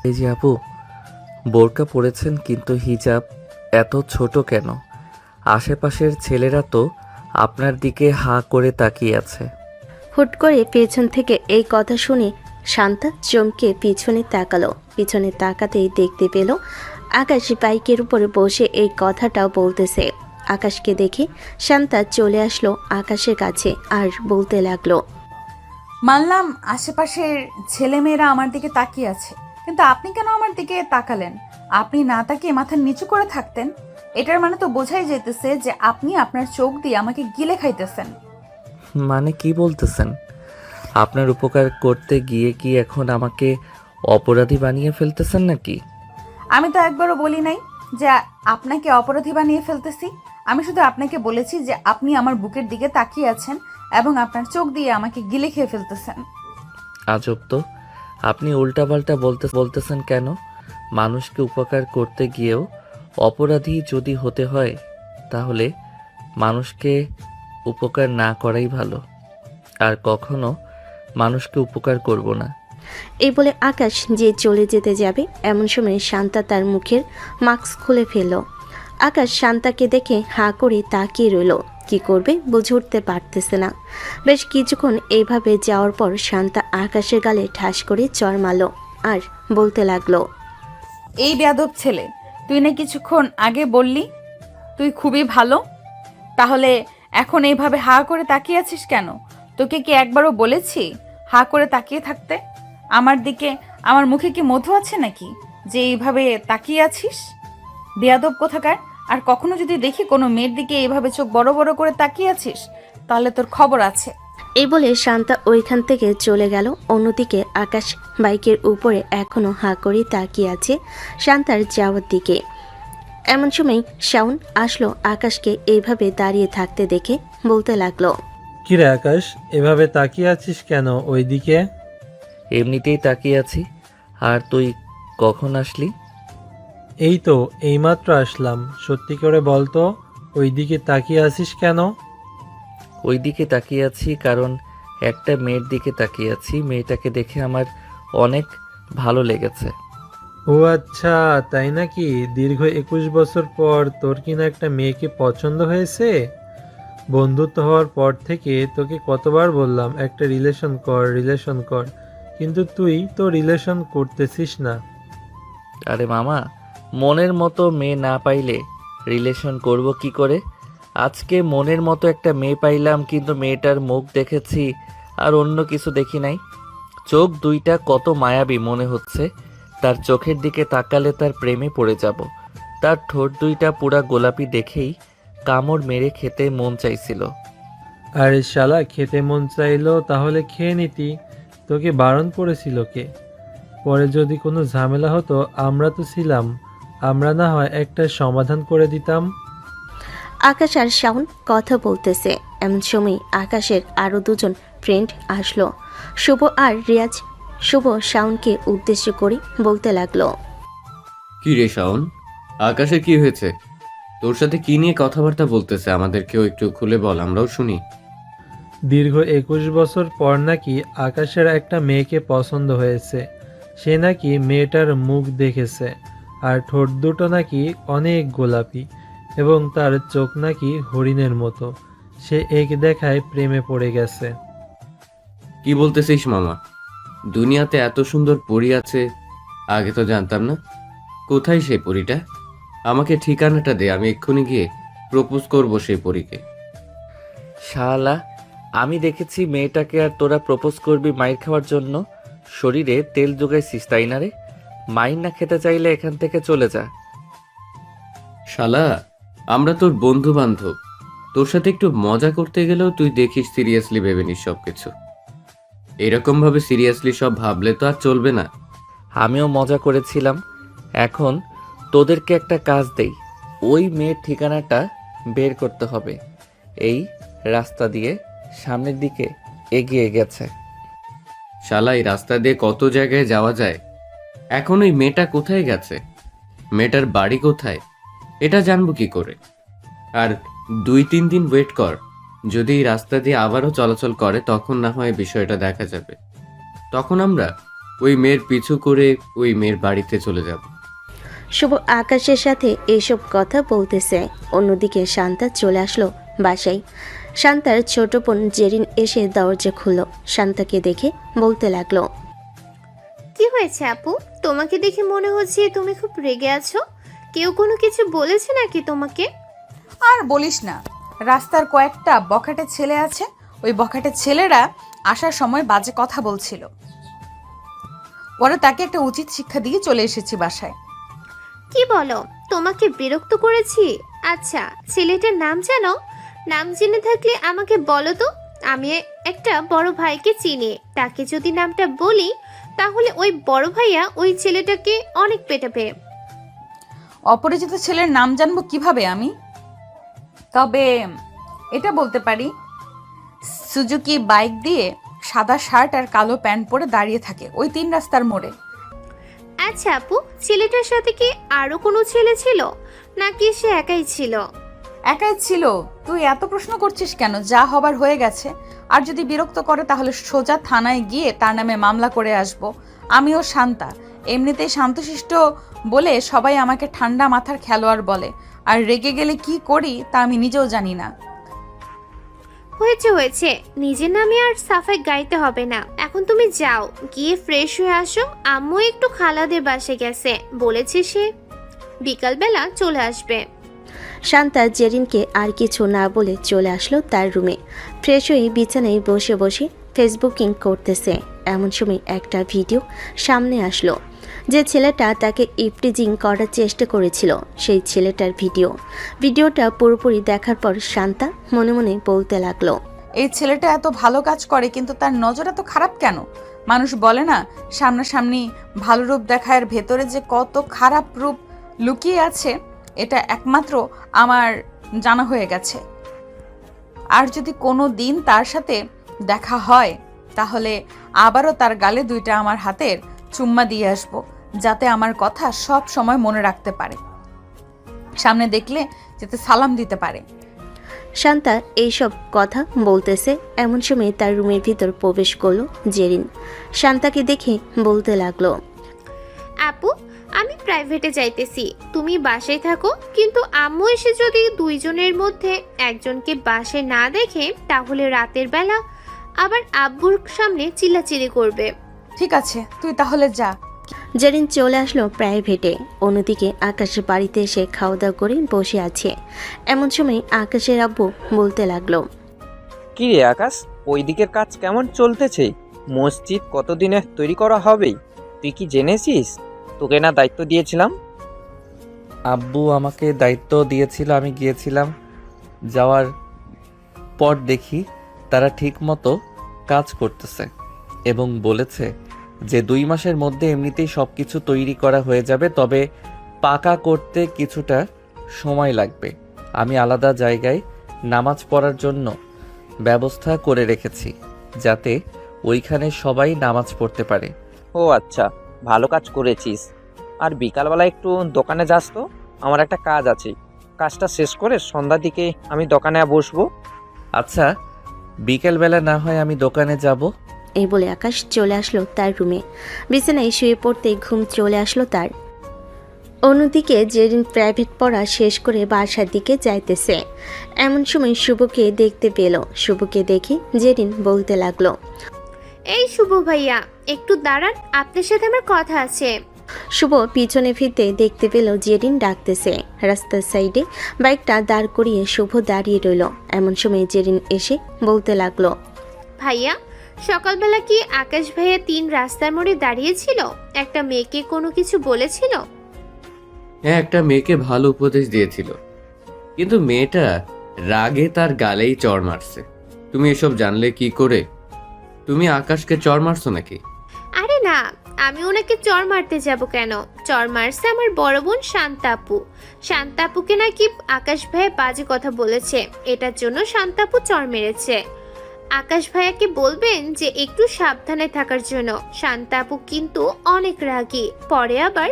এই যে আপু, বোরকা পরেছেন কিন্তু হিজাব এত ছোট কেন? আশেপাশের ছেলেরা তো আপনার দিকে হাঁ করে তাকিয়ে আছে। হুট করে পেছন থেকে এই কথা শুনে শান্তা চমকে পিছনে তাকালো। পিছনে তাকাতেই দেখতে পেল আকাশ বাইকের উপরে বসে এই কথাটাও বলতেছে। আকাশকে দেখে শান্তা চলে আসলো আকাশের কাছে আর বলতে লাগলো, মানলাম আশেপাশের ছেলেমেয়েরা আমার দিকে তাকিয়ে আছে, কিন্তু আপনি কেন আমার দিকে তাকালেন? আপনি না তাকিয়ে মাথা নিচু করে থাকতেন। এটার মানে তো বোঝাই যেতেছে যে আপনি আপনার চোখ দিয়ে আমাকে গিলে খাইতেছেন। মানে কি বলতেছেন? আপনার উপকার করতে গিয়ে কি এখন আমাকে অপরাধী বানিয়ে ফেলতেছেন নাকি? আমি তো একবারও বলি নাই যে আপনাকে অপরাধী বানিয়ে ফেলতেছি। আমি শুধু আপনাকে বলেছি যে আপনি আমার বুকের দিকে তাকিয়ে আছেন এবং আপনার চোখ দিয়ে আমাকে গিলে খেয়ে ফেলতেছেন। আজব তো, আপনি উল্টাপাল্টা বলতেছেন কেন? মানুষকে উপকার করতে গিয়েও অপরাধী যদি হতে হয়, তাহলে মানুষকে উপকার না করাই ভালো। আর কখনো মানুষকে উপকার করব না। এই বলে আকাশ যে চলে যেতে যাবে এমন সময় শান্তা তার মুখের মাস্ক খুলে ফেলল। আকাশ শান্তাকে দেখে হাঁ করে তাকিয়ে রইল। কি করবে বুঝে উঠতে পারতেছে না। বেশ কিছুক্ষণ এইভাবে যাওয়ার পর শান্তা আকাশের গালে ঠাস করে চড় মারল আর বলতে লাগলো, এই বেয়াদব ছেলে, তুই না কিছুক্ষণ আগে বললি তুই খুবই ভালো, তাহলে এখন এইভাবে হা করে তাকিয়ে আছিস কেন? তোকে কি একবারও বলেছি হা করে তাকিয়ে থাকতে? আমার দিকে, আমার মুখে কি মধু আছে নাকি যে এইভাবে তাকিয়ে আছিস? বেয়াদব কোথাকার! আর কখনো যদি দেখি কোনো মেয়ের দিকে এইভাবে চোখ বড় বড় করে তাকিয়ে আছিস, তাহলে তোর খবর আছে। এই বলে শান্তা ওইখান থেকে চলে গেল। অন্যদিকে আকাশ বাইকের উপরে এখনো হাঁ করে তাকিয়ে আছে শান্তার যাওয়ার দিকে। এমন সময় শাওন আসলো আকাশকে এইভাবে দাঁড়িয়ে থাকতে দেখে বলতে লাগলো, কিরে আকাশ, এভাবে তাকিয়ে আছিস কেন ওইদিকে? এমনিতেই তাকিয়ে আছি। আর তুই কখন আসলি? এই তো এইমাত্র আসলাম। সত্যি করে বল তো, ওইদিকে তাকিয়ে আছিস কেন? ওই দিকে তাকিয়ে আছি কারণ একটা মেয়ের দিকে তাকিয়ে আছি। মেয়েটাকে দেখে আমার অনেক ভালো লেগেছে। ও আচ্ছা, তাই নাকি? দীর্ঘ 21 বছর পর তোর কিনা একটা মেয়েকে পছন্দ হয়েছে? বন্ধুত্ব হওয়ার পর থেকে তোকে কতবার বললাম একটা রিলেশন কর, কিন্তু তুই তো রিলেশন করতেছিস না। আরে মামা, মনের মতো মেয়ে না পাইলে রিলেশন করব কি করে? আজকে মনের মতো একটা মেয়ে পাইলাম, কিন্তু মেয়েটার মুখ দেখেছি আর অন্য কিছু দেখি নাই। চোখ দুইটা কত মায়াবী মনে হচ্ছে। তার চোখের দিকে তাকালে তার প্রেমে পড়ে যাব। তার ঠোঁট দুইটা পুরা গোলাপি দেখেই কামড় মেরে খেতে মন চাইছিল। আরে শালা, খেতে মন চাইলো তাহলে খেয়ে নিতি। তোকে বারণ করেছিল কে? পরে যদি কোনো ঝামেলা হতো আমরা তো ছিলাম, আমরা না হয় একটা সমাধান করে দিতাম। আকাশ আর শাওন কথা বলতেছে। এমন সময় আকাশের আরও দুজন ফ্রেন্ড আসলো, শুভ আর রিয়াজ। শুভ শাওনকে উদ্দেশ্য করে বলতে লাগলো, কি রে শাওন, আকাশে কি হয়েছে? তোর সাথে কি নিয়ে কথাবার্তা বলতেছে? আমাদেরকেও একটু খুলে বল, আমরাও শুনি। দীর্ঘ 21 বছর পর নাকি আকাশের একটা মেয়েকে পছন্দ হয়েছে। সে নাকি মেয়েটার মুখ দেখেছে, আর ঠোঁট দুটো নাকি অনেক গোলাপি, এবং তার চোখ নাকি হরিণের মতো। সে এক দেখায় প্রেমে পড়ে গেছে। কি বলতেছিস মামা? দুনিয়াতে এত সুন্দর পরী আছে, আগে তো জানতাম না। কোথায় সেই পরীটা? আমাকে ঠিকানাটা দে, আমি এক্ষুনি গিয়ে প্রপোজ করব সেই পরীকে। শালা, আমি দেখেছি মেয়েটাকে আর তোরা প্রপোজ করবি মাইর খাওয়ার জন্য? শরীরে তেল জোগাইছিস তাই না রে? মাইর না খেতে চাইলে এখান থেকে চলে যা। শালা, আমরা তোর বন্ধু বান্ধব, তোর সাথে একটু মজা করতে গেলেও তুই দেখিস সিরিয়াসলি ভেবে নিস সবকিছু। এরকম ভাবে সিরিয়াসলি সব ভাবলে তো আর চলবে না। আমিও মজা করেছিলাম। এখন তোদেরকে একটা কাজ দেই। ওই মেয়ের ঠিকানাটা বের করতে হবে। এই রাস্তা দিয়ে সামনের দিকে এগিয়ে গেছে। শালা, এই রাস্তা দিয়ে কত জায়গায় যাওয়া যায়। এখন ওই মেয়েটা কোথায় গেছে? মেয়েটার বাড়ি কোথায়? এটা জানবো কি করে? আর 2-3 দিন ওয়েট কর, যদি এই রাস্তা দিয়ে আবারও চলাচল করে তখন না হয় বিষয়টা দেখা যাবে। তখন আমরা ওই মেয়ের পিছু করে ওই মেয়ের বাড়িতে চলে যাব। শুভ আকাশের সাথে এইসব কথা বলতেছে। অন্যদিকে শান্তা চলে আসলো বাসায়। শান্তার ছোট বোন জেরিন এসে দরজা খুলল। শান্তাকে দেখে বলতে লাগলো, কি হয়েছে আপু? তোমাকে দেখে মনে হচ্ছে তুমি খুব রেগে আছো। কেউ কোনো কিছু বলেছে নাকি তোমাকে? আর বলিস না, রাস্তার কয়েকটা বখাটে ছেলে আছে, ওই বখাটে ছেলেরা আসার সময় বাজে কথা বলছিল। ওরা তাকে একটা উচিত শিক্ষা দিয়ে চলে এসেছি বাসায়। কি বলো? তোমাকে বিরক্ত করেছি? আচ্ছা, ছেলেটার নাম জানো? নাম জেনে থাকলে আমাকে বলো তো। আমি একটা বড় ভাইকে চিনি, তাকে যদি নামটা বলি তাহলে ওই বড় ভাইয়া ওই ছেলেটাকে অনেক পেটাবে। অপরিচিত ছেলের নাম জানবো কিভাবে আমি? তবে এটা বলতে পারি, সুজুকি বাইক দিয়ে সাদা শার্ট আর কালো প্যান্ট পরে দাঁড়িয়ে থাকে ওই 3 রাস্তার মোড়ে। আচ্ছা আপু, ছেলেটার সাথে কি আরো কোনো ছেলে ছিল নাকি সে একাই ছিল? একাই ছিল। তুই এত প্রশ্ন করছিস কেন? যা হবার হয়ে গেছে। আর যদি বিরক্ত করে তাহলে সোজা থানায় গিয়ে তার নামে মামলা করে আসব। আমিও শান্তা, এমনিতেই শান্তশিষ্ট বলে সবাই আমাকে ঠান্ডা মাথার খেলোয়াড় বলে। আর রেগে গেলে কি করি তা আমি নিজেও জানি না। হয়েছে হয়েছে, নিজের নামে আর সাফাই গাইতে হবে না। এখন তুমি যাও, গিয়ে ফ্রেশ হয়ে আসো। আম্মু একটু খালাদের বাসে গেছে, বলেছে সে বিকালবেলা চলে আসবে। শান্তা জেরিনকে আর কিছু না বলে চলে আসলো তার রুমে। ফ্রেশ হয়ে বিছানায় বসে বসে ফেসবুকিং করতেছে। এমন সময় একটা ভিডিও সামনে আসলো। যে ছেলেটা তাকে ইফটিজিং করার চেষ্টা করেছিল সেই ছেলেটার ভিডিওটা পুরোপুরি দেখার পর শান্তা মনে মনে বলতে লাগলো, এই ছেলেটা এত ভালো কাজ করে কিন্তু তার নজর এত খারাপ কেন? মানুষ বলে না, সামনাসামনি ভালো রূপ দেখায়, ভেতরে যে কত খারাপ রূপ লুকিয়ে আছে এটা একমাত্র আমার জানা হয়ে গেছে। আর যদি কোনো দিন তার সাথে দেখা হয় তাহলে আবারও তার গালে 2টা আমার হাতের চুম্মা দিয়ে আসবো, যাতে আমার কথা সব সময় মনে রাখতে পারে, সামনে দেখলে যাতে সালাম দিতে পারে। শান্তা এইসব কথা বলতেছে এমন সময় তার রুমের ভিতর প্রবেশ করলো জেরিন। শান্তাকে দেখে বলতে লাগলো, আপু, আমি প্রাইভেটে যাইতেছি, তুমি বাসায় থাকো। কিন্তু আম্মু এসে যদি 2 জনের মধ্যে একজনকে বাসায় না দেখে তাহলে রাতের বেলা আবার আব্বুর সামনে চিল্লাচিল্লি করবে। ঠিক আছে, তুই তাহলে যা। জেরিন চলে আসলো প্রাইভেটে। অন্যদিকে আকাশের বাড়িতে এসে খাওয়া দাওয়া করে বসে আছে। এমন সময় আকাশের আব্বু বলতে লাগলো, কি রে আকাশ, ওই দিকের কাজ কেমন চলতেছে? মসজিদ কতদিনে তৈরি করা হবে? তুই কি জেনেছিস? তোকে না দায়িত্ব দিয়েছিলাম। আব্বু আমাকে দায়িত্ব দিয়েছিল, আমি গিয়েছিলাম। যাওয়ার পর দেখি তারা ঠিক মতো কাজ করতেছে এবং বলেছে যে 2 মাসের মধ্যে এমনিতেই সব কিছু তৈরি করা হয়ে যাবে, তবে পাকা করতে কিছুটা সময় লাগবে। আমি আলাদা জায়গায় নামাজ পড়ার জন্য ব্যবস্থা করে রেখেছি, যাতে ওইখানে সবাই নামাজ পড়তে পারে। ও আচ্ছা, ভালো কাজ করেছিস। আর বিকালবেলা একটু দোকানে যাস তো, আমার একটা কাজ আছে। কাজটা শেষ করে সন্ধ্যার দিকে আমি দোকানে বসবো। আচ্ছা, বিকেলবেলা না হয় আমি দোকানে যাব। এই বলে আকাশ চলে আসলো তার রুমে। বিছানায় শুয়ে পড়তে ঘুম চলে আসলো তার। অন্যদিকে জেরিন প্রাইভেট পড়া শেষ করে বাসার দিকে যাইতেছে। এমন সময় শুভকে দেখতে পেল। শুভকে দেখে জেরিন বলতে লাগলো, এই শুভ ভাইয়া, একটু দাঁড়ান, আপনার সাথে আমার কথা আছে। শুভ পিছনে ফিরতে দেখতে পেল জেরিন ডাকতেছে। রাস্তার সাইডে বাইকটা দাঁড় করিয়ে শুভ দাঁড়িয়ে রইল। এমন সময় জেরিন এসে বলতে লাগলো, ভাইয়া, সকালবেলা কি আকাশ ভাইয়া 3 রাস্তার মোড়ে দাঁড়িয়েছিল? একটা মেয়েকে কোনো কিছু বলেছিল? হ্যাঁ, একটা মেয়েকে ভালো উপদেশ দিয়েছিল, কিন্তু মেয়েটা রাগে তার গালেই চড় মারছে। তুমি এসব জানলে কি করে? তুমি আকাশকে চড় মারছো নাকি? আরে না, আমি ওনাকে চর মারতে যাব কেন? চর মারছে আমার বড় বোন শান্তাপু। শান্তাপুকে নাকি আকাশ ভাইয়া বাজে কথা বলেছে, এটার জন্য শান্তাপু চর মেরেছে। আকাশ ভাইয়াকে বলবেন যে একটু সাবধানে থাকার জন্য। শান্তাপু কিন্তু অনেক রাগী, পরে আবার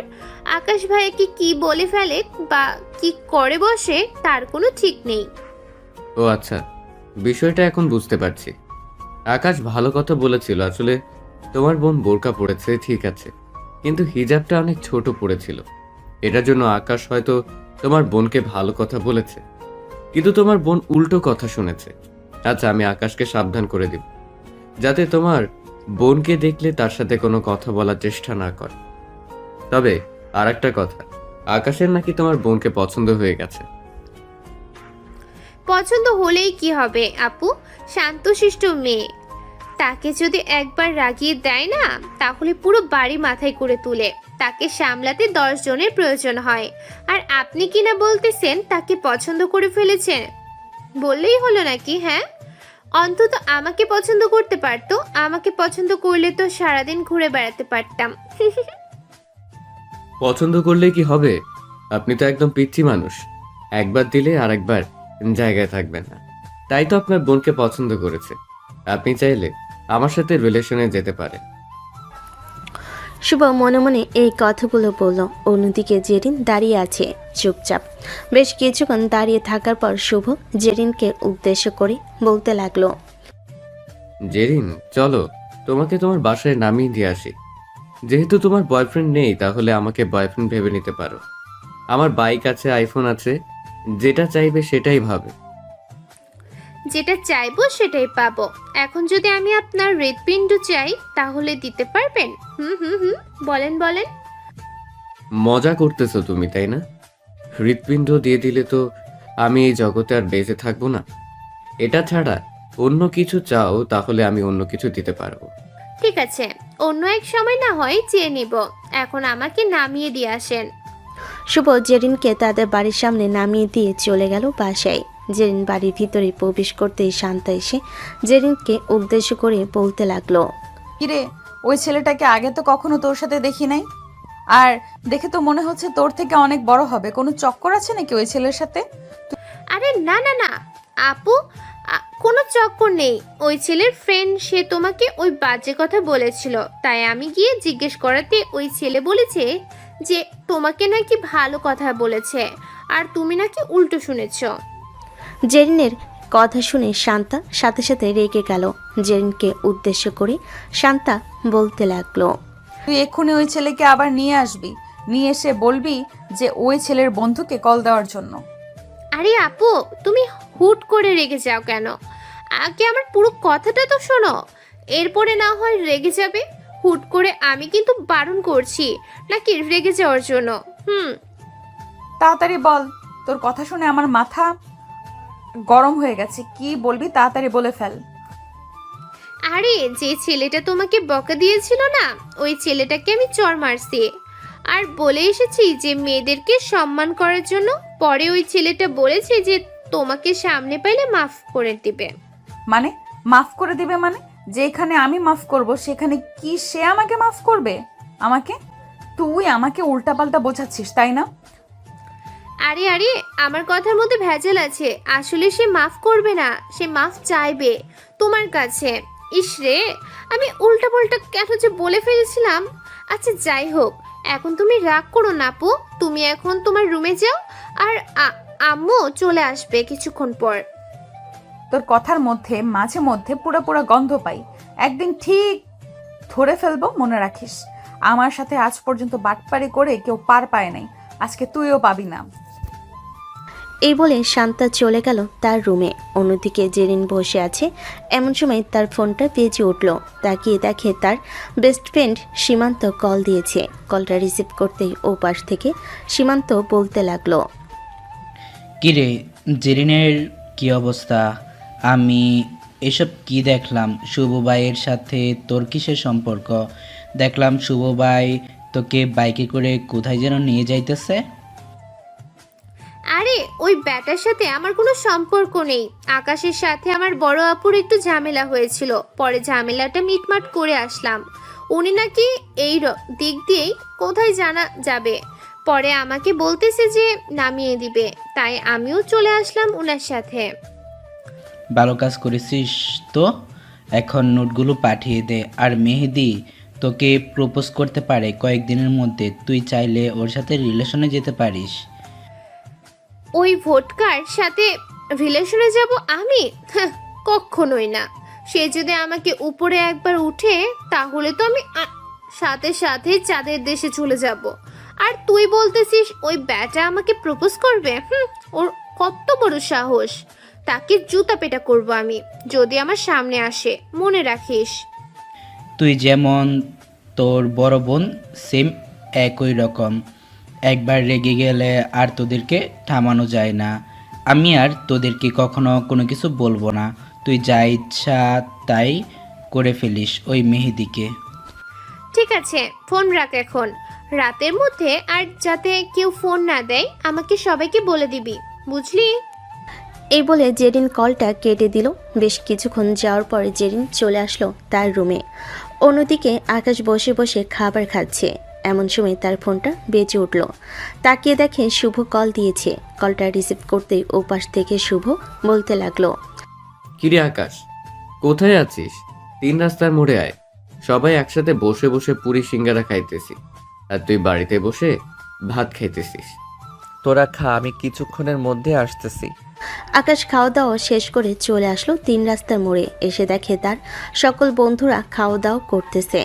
আকাশ ভাইয়াকে কি বলে ফেলে বা কি করে বসে তার কোনো ঠিক নেই। ও আচ্ছা, বিষয়টা এখন বুঝতে পারছি। আকাশ ভালো কথা বলেছিল, আসলে তোমার বোন বোরকা পড়েছে ঠিক আছে, কিন্তু হিজাবটা অনেক ছোট পড়েছিল। এটার জন্য আকাশ হয়তো তোমার বোনকে ভালো কথা বলেছে, কিন্তু তোমার বোন উল্টো কথা শুনেছে। আচ্ছা, আমি আকাশকে সাবধান করে দিব, যাতে তোমার বোনকে দেখলে তার সাথে কোনো কথা বলার চেষ্টা না করে। তবে আর একটা কথা, আকাশের নাকি তোমার বোনকে পছন্দ হয়ে গেছে। পছন্দ হলেই কি হবে আপু, শান্তশিষ্ট মেয়ে। তাকে যদি একবার রাগিয়ে দেয় না, তাহলে পুরো বাড়ি মাথায় করে তুলে। তাকে সামলাতে 10 জনের প্রয়োজন হয়। আর আপনি কিনা বলতেছেন তাকে পছন্দ করে ফেলেছেন। বললেই হলো নাকি? হ্যাঁ, অন্তত আমাকে পছন্দ করতে পারতো। আমাকে পছন্দ করলে তো সারাদিন ঘুরে বেড়াতে পারতাম। পছন্দ করলে কি হবে? আপনি তো একদম পিচ্ছি মানুষ, একবার দিলে আর একবার জায়গায় থাকবেন না। তাই তো আপনার বোনকে পছন্দ করেছে। আপনি চাইলে আমার সাথে রিলেশনে যেতে পারেন। শুভ মনে মনে এই কথাগুলো বলল। অন্যদিকে জেরিন দাঁড়িয়ে আছে চুপচাপ। বেশ কিছুক্ষণ দাঁড়িয়ে থাকার পর শুভ জেরিনকে উদ্দেশ্য করে বলতে লাগলো, জেরিন, চলো তোমাকে তোমার বাসায় নামিয়ে দিয়ে আসি। যেহেতু তোমার বয়ফ্রেন্ড নেই, তাহলে আমাকে বয়ফ্রেন্ড ভেবে নিতে পারো। আমার বাইক আছে, আইফোন আছে, যেটা চাইবে সেটাই ভাবে। যেটা চাইবো সেটাই পাবো। এখন যদি আমি আপনার হৃৎপিণ্ড চাই, তাহলে দিতে পারবেন? হুম হুম হুম, বলেন বলেন। মজা করতেছো তুমি, তাই না? হৃৎপিণ্ড দিয়ে দিলে তো আমি এই জগতে আর বেঁচে থাকবো না। এটা ছাড়া অন্য কিছু চাও, তাহলে আমি অন্য কিছু দিতে পারবো। ঠিক আছে, অন্য এক সময় না হয় চেয়ে নিব। এখন আমাকে নামিয়ে দিয়ে আসেন। শুভ জেরিনকে তাদের বাড়ির সামনে নামিয়ে দিয়ে চলে গেল বাসায়। জেরিন বাড়ির ভিতরে প্রবেশ করতেই শান্তা এসে জেরিনকে উদ্দেশ্য করে বলতে লাগলো, কিরে, ওই ছেলেটাকে আগে তো কখনো তোর সাথে দেখি নাই। আর দেখে তো মনে হচ্ছে তোর থেকে অনেক বড় হবে। কোনো চক্কর আছে নাকি ওই ছেলের সাথে? আরে না না না আপু, কোনো চক্কর নেই। ওই ছেলের ফ্রেন্ড, সে তোমাকে ওই বাজে কথা বলেছিল। তাই আমি গিয়ে জিজ্ঞেস করাতে ওই ছেলে বলেছে যে তোমাকে নাকি ভালো কথা বলেছে, আর তুমি নাকি উল্টো শুনেছ। জেরিনের কথা শুনে শান্তা সাথে সাথে রেগে গেল। জেরিনকে উদ্দেশ্য করে শান্তা বলতে লাগলো, তুই এক্ষুনি ওই ছেলেকে আবার নিয়ে আসবি, নিয়ে এসে বলবি যে ওই ছেলের বন্ধুকে কল দেওয়ার জন্য। আরে আপু, তুমি হুট করে রেগে যাও কেন? আগে আমার পুরো কথাটা তো শোনো, এরপরে না হয় রেগে যাবে। হুট করে আমি কিন্তু বারণ করছি নাকি রেগে যাওয়ার জন্য। তাড়াতাড়ি বল, তোর কথা শুনে আমার মাথা গরম হয়ে গেছে। কি বলবি তাড়াতাড়ি বলে ফেল। আরে যে ছেলেটা তোমাকে বকা দিয়েছিল না, ওই ছেলেটাকে আমি চড় মারছি। আর বলে এসেছি যে মেয়েদেরকে সম্মান করার জন্য। পরে ওই ছেলেটা বলেছে যে তোমাকে সামনে পাইলে মাফ করে দিবে। মানে মাফ করে দিবে মানে? যেখানে আমি মাফ করব সেখানে কি সে আমাকে মাফ করবে? আমাকে তুই আমাকে উল্টাপাল্টা বোঝাচ্ছিস, তাই না? আরে আরে, আমার কথার মধ্যে ভেজাল আছে। আসলে সে মাফ করবে না, সে মাফ চাইবে তোমার কাছে। ইস রে, আমি উল্টাপাল্টা কেন যে বলে ফেলেছিলাম। আচ্ছা যাই হোক, এখন তুমি রাগ করো না আপু। তুমি এখন তোমার রুমে যাও, আর আম্মু চলে আসবে কিছুক্ষণ পর। তোর কথার মধ্যে মাঝে মধ্যে পুরো পুরো গন্ধ পাই। একদিন ঠিক ধরে ফেলবো, মনে রাখিস। আমার সাথে আজ পর্যন্ত বাটপারি করে কেউ পার পায় নাই, আজকে তুইও পাবি না। এই বলে শান্তা চলে গেল তার রুমে। অন্যদিকে জেরিন বসে আছে। এমন সময় তার ফোনটা বেজে উঠল। তাকিয়ে দেখে তার বেস্ট ফ্রেন্ড সীমান্ত কল দিয়েছে। কলটা রিসিভ করতেই ও পাশ থেকে সীমান্ত বলতে লাগলো, কিরে জেরিনের কি অবস্থা? আমি এসব কি দেখলাম? শুভ ভাইয়ের সাথে তোর কিসের সম্পর্ক? দেখলাম শুভ ভাই তোকে বাইকে করে কোথায় যেন নিয়ে যাইতেছে। আরে ওই ব্যাটার সাথে আমার কোনো সম্পর্ক নেই। আকাশের সাথে আমার বড় আপুর একটু ঝামেলা হয়েছিল, পরে ঝামেলাটা মিটমাট করে আসলাম। উনি নাকি এই দিক দিয়েই কোথায় জানা যাবে, পরে আমাকে বলতেছে যে নামিয়ে দিবে। তাই আমিও চলে আসলাম ওনার সাথে। ভালো কাজ করেছিস। তো এখন নোটগুলো পাঠিয়ে দে। আর মেহেদি তোকে প্রপোজ করতে পারে কয়েকদিনের মধ্যে। তুই চাইলে ওর সাথে রিলেশনে যেতে পারিস। ওই ভোটকার সাথে রিলেশনে যাব আমি? কখনোই না। সে যদি আমাকে উপরে একবার উঠে তাহলে তো আমি সাথে সাথে চাঁদের দেশে চলে যাব। আর তুই বলতেছিস ওই ব্যাটা আমাকে প্রপোজ করবে? ওর কত বড় সাহস! তাকে জুতা পেটা করবো আমি যদি আমার সামনে আসে, মনে রাখিস। তুই যেমন তোর বড় বোন সেম একই রকম। একবার রেগে গেলে আর তোদেরকে থামানো যায় না। আমি আর তোদেরকে কখনো কোনো কিছু বলবো না। তুই যা ইচ্ছা তাই করে ফেলিস ওই মেহেদিকে। ঠিক আছে, ফোন রাখ এখন। রাতের মধ্যে আর যাতে কেউ ফোন না দেয় আমাকে সবাইকে বলে দিবি, বুঝলি? এই বলে জেরিন কলটা কেটে দিল। বেশ কিছুক্ষণ যাওয়ার পর জেরিন চলে আসলো তার রুমে। অন্যদিকে আকাশ বসে বসে খাবার খাচ্ছে। এমন সময় তার ফোনটা বেজে উঠল। তাকিয়ে দেখে শুভ কল দিয়েছে। কলটা রিসিভ করতেই ওপাশ থেকে শুভ বলতে লাগলো, কিরে আকাশ, কোথায় আছিস? 3 রাস্তার মোড়ে আয়, সবাই একসাথে বসে বসে পুরি সিঙ্গারা খাইতেছি, আর তুই বাড়িতে বসে ভাত খাইতেছিস। তোরা খা, আমি কিছুক্ষণের মধ্যে আসতেছি। আকাশ খাওয়া দাওয়া শেষ করে চলে আসলো 3 রাস্তার মোড়ে। এসে দেখে তার সকল বন্ধুরা খাওয়া দাওয়া করতেছে।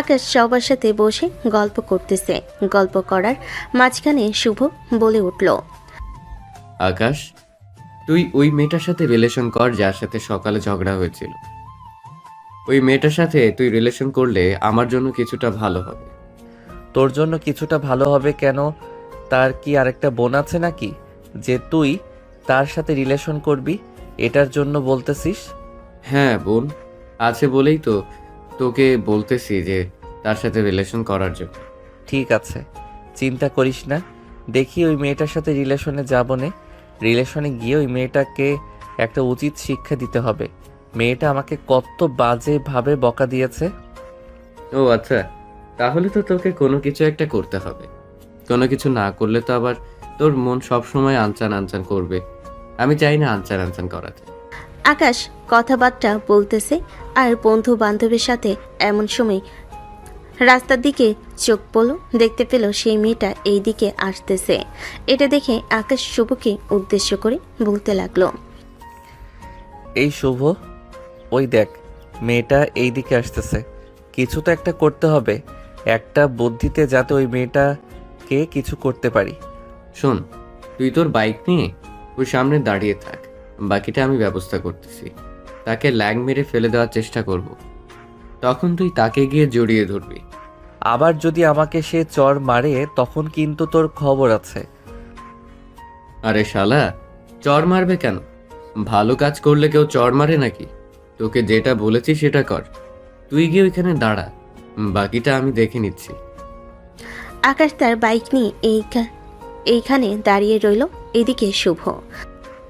আকাশ সবার সাথে বসে গল্প করতেছে। গল্প করার মাঝখানে শুভ বলে উঠল, আকাশ, তুই ওই মেয়েটার সাথে রিলেশন কর যার সাথে সকালে ঝগড়া হয়েছিল। ওই মেয়েটার সাথে তুই রিলেশন করলে আমার জন্য কিছুটা ভালো হবে। তোর জন্য কিছুটা ভালো হবে কেন? তার কি আরেকটা বোন আছে নাকি যে তুই তার সাথে রিলেশন করবি? এটার জন্য বলতেছিস? হ্যাঁ বোন আছে বলেই তো তোকে বলতেছি যে তার সাথে রিলেশন করার জন্য। ঠিক আছে, চিন্তা করিস না। দেখি ওই মেয়েটার সাথে রিলেশনে যাবো নে। রিলেশনে গিয়ে ওই মেয়েটাকে একটা উচিত শিক্ষা দিতে হবে। মেয়েটা আমাকে কত বাজেভাবে বকা দিয়েছে। ও আচ্ছা, তাহলে তো তোকে কোনো কিছু একটা করতে হবে। কোনো কিছু না করলে তো আবার তোর মন সব সময় আনচান আনচান করবে। আমি চাই না আনচান আনচান করাতে। আকাশ কথাবার্তা বলতেছে আর বন্ধু বান্ধবের সাথে। এমন সময় রাস্তার দিকে চোখ পড়ল, দেখতে পেল সেই মেয়েটা এই দিকে আসতেছে। এটা দেখে আকাশ শুভকে উদ্দেশ্য করে বলতে লাগলো, এই শুভ, ওই দেখ মেয়েটা এই দিকে আসতেছে। কিছু তো একটা করতে হবে, একটা বুদ্ধিতে, যাতে ওই মেয়েটাকে কিছু করতে পারি। শোন, তুই তোর বাইক নিয়ে ওই সামনে দাঁড়িয়ে থাক, বাকিটা আমি ব্যবস্থা করতেছি। তাকে ল্যাং মেরে ফেলে দেওয়ার চেষ্টা করব, তখন তুই তাকে গিয়ে জড়িয়ে ধরবি। আবার যদি আমাকে সে চর মারে তখন কিন্তু তোর খবর আছে। আরে শালা, চর মারবে কেন? ভালো কাজ করলে কেউ চর মারে নাকি? তোকে যেটা বলেছি সেটা কর। তুই গিয়ে ওইখানে দাঁড়া, বাকিটা আমি দেখে নিচ্ছি। আকাশ তার বাইক নিয়ে এইখানে দাঁড়িয়ে রইল। এদিকে শুভ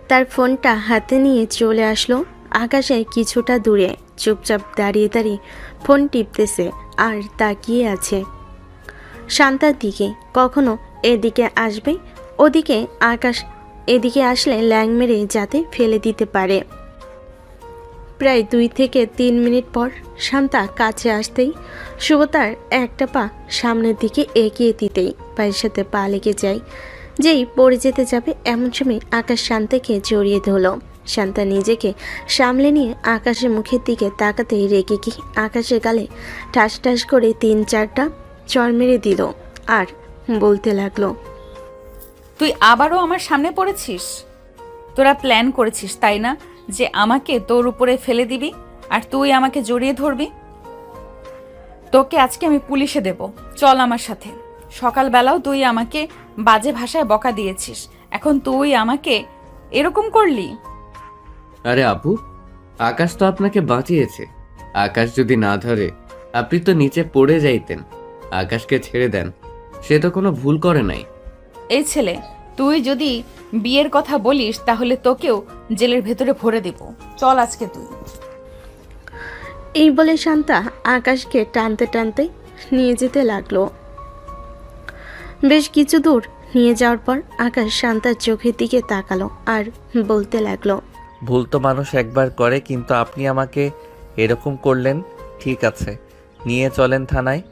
তার ফোনটা হাতে নিয়ে চলে আসলো আকাশের কিছুটা দূরে। চুপচাপ দাঁড়িয়ে দাঁড়িয়ে ফোন টিপতেছে আর তাকিয়ে আছে শান্তার দিকে। কখনো এদিকে আসবে, ওদিকে আকাশ এদিকে আসলে ল্যাং মেরে যাতে ফেলে দিতে পারে। প্রায় 2 থেকে 3 মিনিট পর শান্তা কাছে আসতেই শুভ তার একটা পা সামনের দিকে এগিয়ে দিতেই পায়ের সাথে পা লেগে যায়। যেই পড়ে যেতে যাবে এমন সময় আকাশ শান্তাকে জড়িয়ে ধরল। শান্তা নিজেকে সামলে নিয়ে আকাশের মুখের দিকে তাকাতেই রেগে কি আকাশের গালে ঠাস ঠাস করে 3-4টা চড় মেরে দিল আর বলতে লাগলো, তুই আবারও আমার সামনে পড়েছিস? তোরা প্ল্যান করেছিস তাই না, যে আমাকে তোর উপরে ফেলে দিবি আর তুই আমাকে জড়িয়ে ধরবি? তোকে আজকে আমি পুলিশে দেব, চল আমার সাথে। সকালবেলাও তুই আমাকে বাজে ভাষায় বকা দিয়েছিস, এখন তুই আমাকে এরকম করলি? আরে আপু, আকাশ তো আপনাকে বাঁচিয়েছে। আকাশ যদি না ধরে আপনি তো নিচে পড়ে যাইতেন। আকাশকে ছেড়ে দেন, সে তো কোনো ভুল করে নাই। এই ছেলে, তুই যদি বিয়ের কথা বলিস তাহলে তোকেও জেলের ভেতরে ভরে দেব। চল আজকে তুই। এই বলে শান্তা আকাশকে টানতে টানতে নিয়ে যেতে লাগলো। বেশ কিছু দূর নিয়ে যাওয়ার পর আকাশ শান্তার চোখের দিকে তাকালো আর বলতে লাগলো, ভুল তো মানুষ একবার করে, কিন্তু আপনি আমাকে এরকম করলেন। ঠিক আছে, নিয়ে চলেন থানায়।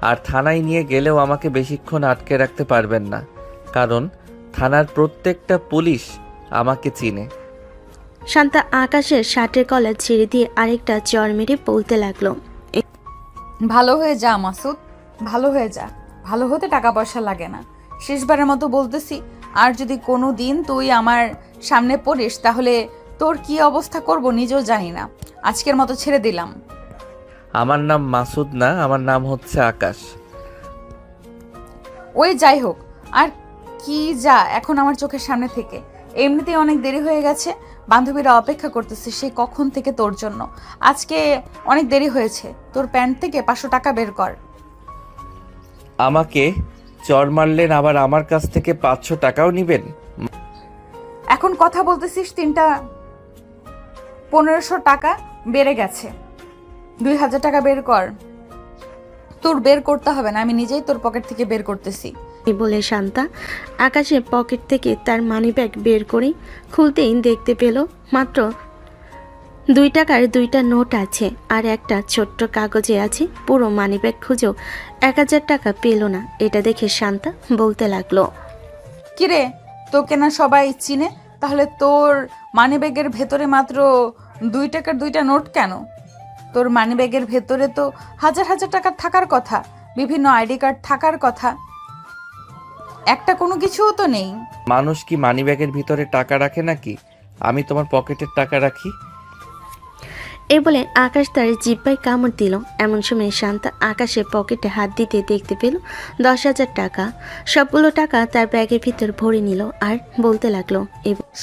আর থানায় নিয়ে গেলেও আমাকে বেশিক্ষণ আটকে রাখতে পারবেন না, কারণ থানার প্রত্যেকটা পুলিশ আমাকে চিনে। শান্তা আকাশের শার্টের কলার ছেড়ে দিয়ে আরেকটা চর মেরে বলতে লাগলো। ভালো হয়ে যা মাসুদ, ভালো হয়ে যা। ভালো হতে টাকা পয়সা লাগে না। শেষবারের মতো বলতেছি, আর যদি কোনো দিন তুই আমার সামনে পড়িস তাহলে তোর কি অবস্থা করব নিজেও জানি না। আজকের মতো ছেড়ে দিলাম। আমার নাম মাসুদ না, আমার নাম হচ্ছে আকাশ। ওই যাই হোক, আর কি যা এখন আমার চোখের সামনে থেকে। এমনিতেই অনেক দেরি হয়ে গেছে, বান্ধবীরা অপেক্ষা করতেছে সেই কখন থেকে তোর জন্য। আজকে অনেক দেরি হয়েছে, তোর প্যান্ট থেকে 500 টাকা বের কর। আমাকে চর মারলেন, আবার আমার কাছ থেকে 500 টাকাও নিবেন? এখন কথা বলতেছিস 3টা 1500 টাকা বেড়ে গেছে। 2000 টাকা বের কর। তোর বের করতে হবে না, আমি নিজেই তোর পকেট থেকে বের করতেছি। এই বলে শান্তা আকাশের পকেট থেকে তার মানিব্যাগ বের করে খুলতেই দেখতে পেল মাত্র 2 টাকার 2টা নোট আছে, আর একটা ছোট্ট কাগজে আছে। পুরো মানিব্যাগ খুঁজেও 1000 টাকা পেল না। এটা দেখে শান্তা বলতে লাগলো। কিরে, তোকে না সবাই চিনে, তাহলে তোর মানিব্যাগের ভেতরে মাত্র 2 টাকার 2টা নোট কেন? তোর মানিব্যাগের ভেতরে তো হাজার হাজার টাকা থাকার কথা, বিভিন্ন আইডি কার্ড থাকার কথা, একটা কোনো কিছুও তো নেই। মানুষ কি মানিব্যাগের ভিতরে টাকা রাখে নাকি? আমি তোমার পকেটের টাকা রাখি। এ বলে আকাশ তার জিব্বায় কামড় দিল। এমন সময় শান্তা আকাশের পকেটে হাত দিতে দেখতে পেল 10,000 টাকা। সবগুলো টাকা তার ব্যাগের ভিতর ভরে নিল আর বলতে লাগলো।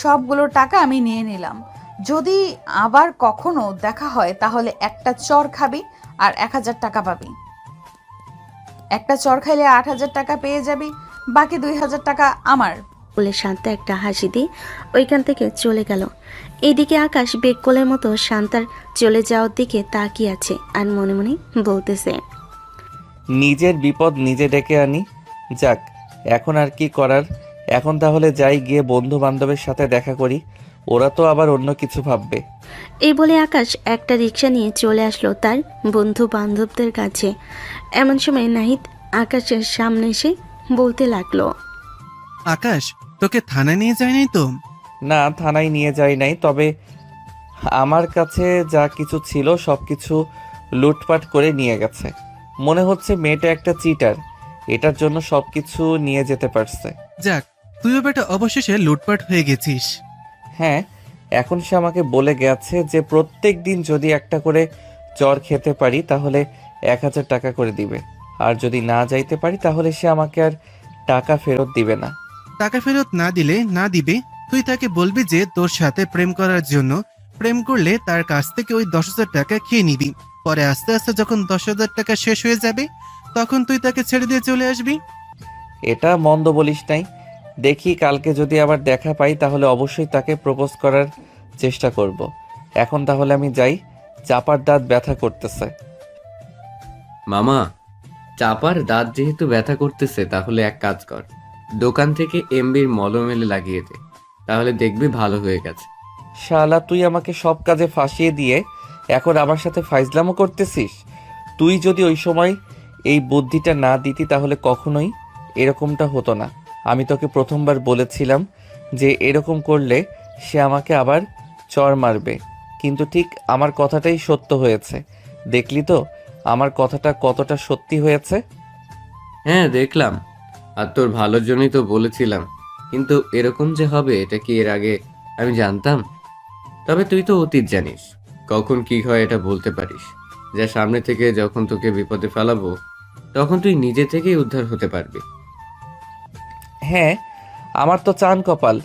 সবগুলো টাকা আমি নিয়ে নিলাম। যদি আবার কখনো দেখা হয় তাহলে একটা চর খাবি আর 1000 টাকা পাবি। একটা চর খাইলে 8000 টাকা পেয়ে যাবি, বাকি 2000 টাকা আমার। বলে শান্তা একটা হাসি দিয়ে ওইখান থেকে চলে গেল। এদিকে আকাশ বেককলের মতো শান্তার চলে যাওয়ার দিকে তাকিয়ে আছে আর মনে মনে বলতেছে, নিজের বিপদ নিজে ডেকে আনি। যাক, এখন আর কি করার। এখন তাহলে যাই, গিয়ে বন্ধু বান্ধবের সাথে দেখা করি। ওরা তো আবার অন্য কিছু ভাববে। এই বলে আকাশ একটা রিক্সা নিয়ে চলে আসলো তার বন্ধু বান্ধবদের কাছে। এমন সময় নাহিদ আকাশের সামনে এসে বলতে লাগলো। আকাশ, তোকে থানায় নিয়ে যায়নি তো? না, থানায় নিয়ে যাই নাই, তবে আমার কাছে যা কিছু ছিল সব কিছু লুটপাট করে নিয়ে গেছে। মনে হচ্ছে মেয়েটা একটা চিটার, এটার জন্য সব কিছু নিয়ে যেতে পারছে। যাক, তুইও বেটা অবশেষে লুটপাট হয়ে গেছিস। হ্যাঁ, এখন সে আমাকে বলে গেছে যে প্রত্যেক দিন যদি একটা করে চর খেতে পারি তাহলে 1000 টাকা করে দিবে, আর যদি না যাইতে পারি তাহলে সে আমাকে আর টাকা ফেরত দিবে না। টাকা ফেরত না দিলে না দিবে, তুই তাকে বলবি যে তোর সাথে প্রেম করার জন্য। প্রেম করলে তার কাছ থেকে ওই 10,000 টাকা খেয়ে নিবি। পরে আস্তে আস্তে যখন 10,000 টাকা শেষ হয়ে যাবে তখন তুই তাকে ছেড়ে দিয়ে চলে আসবি। এটা মন্দ বলিস নাই। দেখি কালকে যদি আবার দেখা পাই তাহলে অবশ্যই তাকে প্রপোজ করার চেষ্টা করব। এখন তাহলে আমি যাই, চাপার দাঁত ব্যথা করতেছে। মামা, চাপার দাঁত যেহেতু ব্যথা করতেছে তাহলে এক কাজ কর, দোকান থেকে এমবির মলম এনে লাগিয়ে দে, তাহলে দেখবি ভালো হয়ে গেছে। শালা, তুই আমাকে সব কাজে ফাঁসিয়ে দিয়ে এখন আমার সাথে ফাইজলামও করতেছিস। তুই যদি ওই সময় এই বুদ্ধিটা না দিতি তাহলে কখনোই এরকমটা হতো না। আমি তোকে প্রথমবার বলেছিলাম যে এরকম করলে সে আমাকে আবার চর মারবে, কিন্তু ঠিক আমার কথাটাই সত্য হয়েছে। দেখলি তো আমার কথাটা কতটা সত্যি হয়েছে। হ্যাঁ দেখলাম, আর তোর ভালোর জন্যই তো বলেছিলাম, কিন্তু এরকম যে হবে এটা কি এর আগে আমি জানতাম? তবে তুই তো অতীত জানিস, কখন কি হয় এটা বলতে পারিস। যা সামনে থেকে যখন তোকে বিপদে ফেলাবো তখন তুই নিজে থেকেই উদ্ধার হতে পারবি। হ্যাঁ, আমার তো চান কপাল,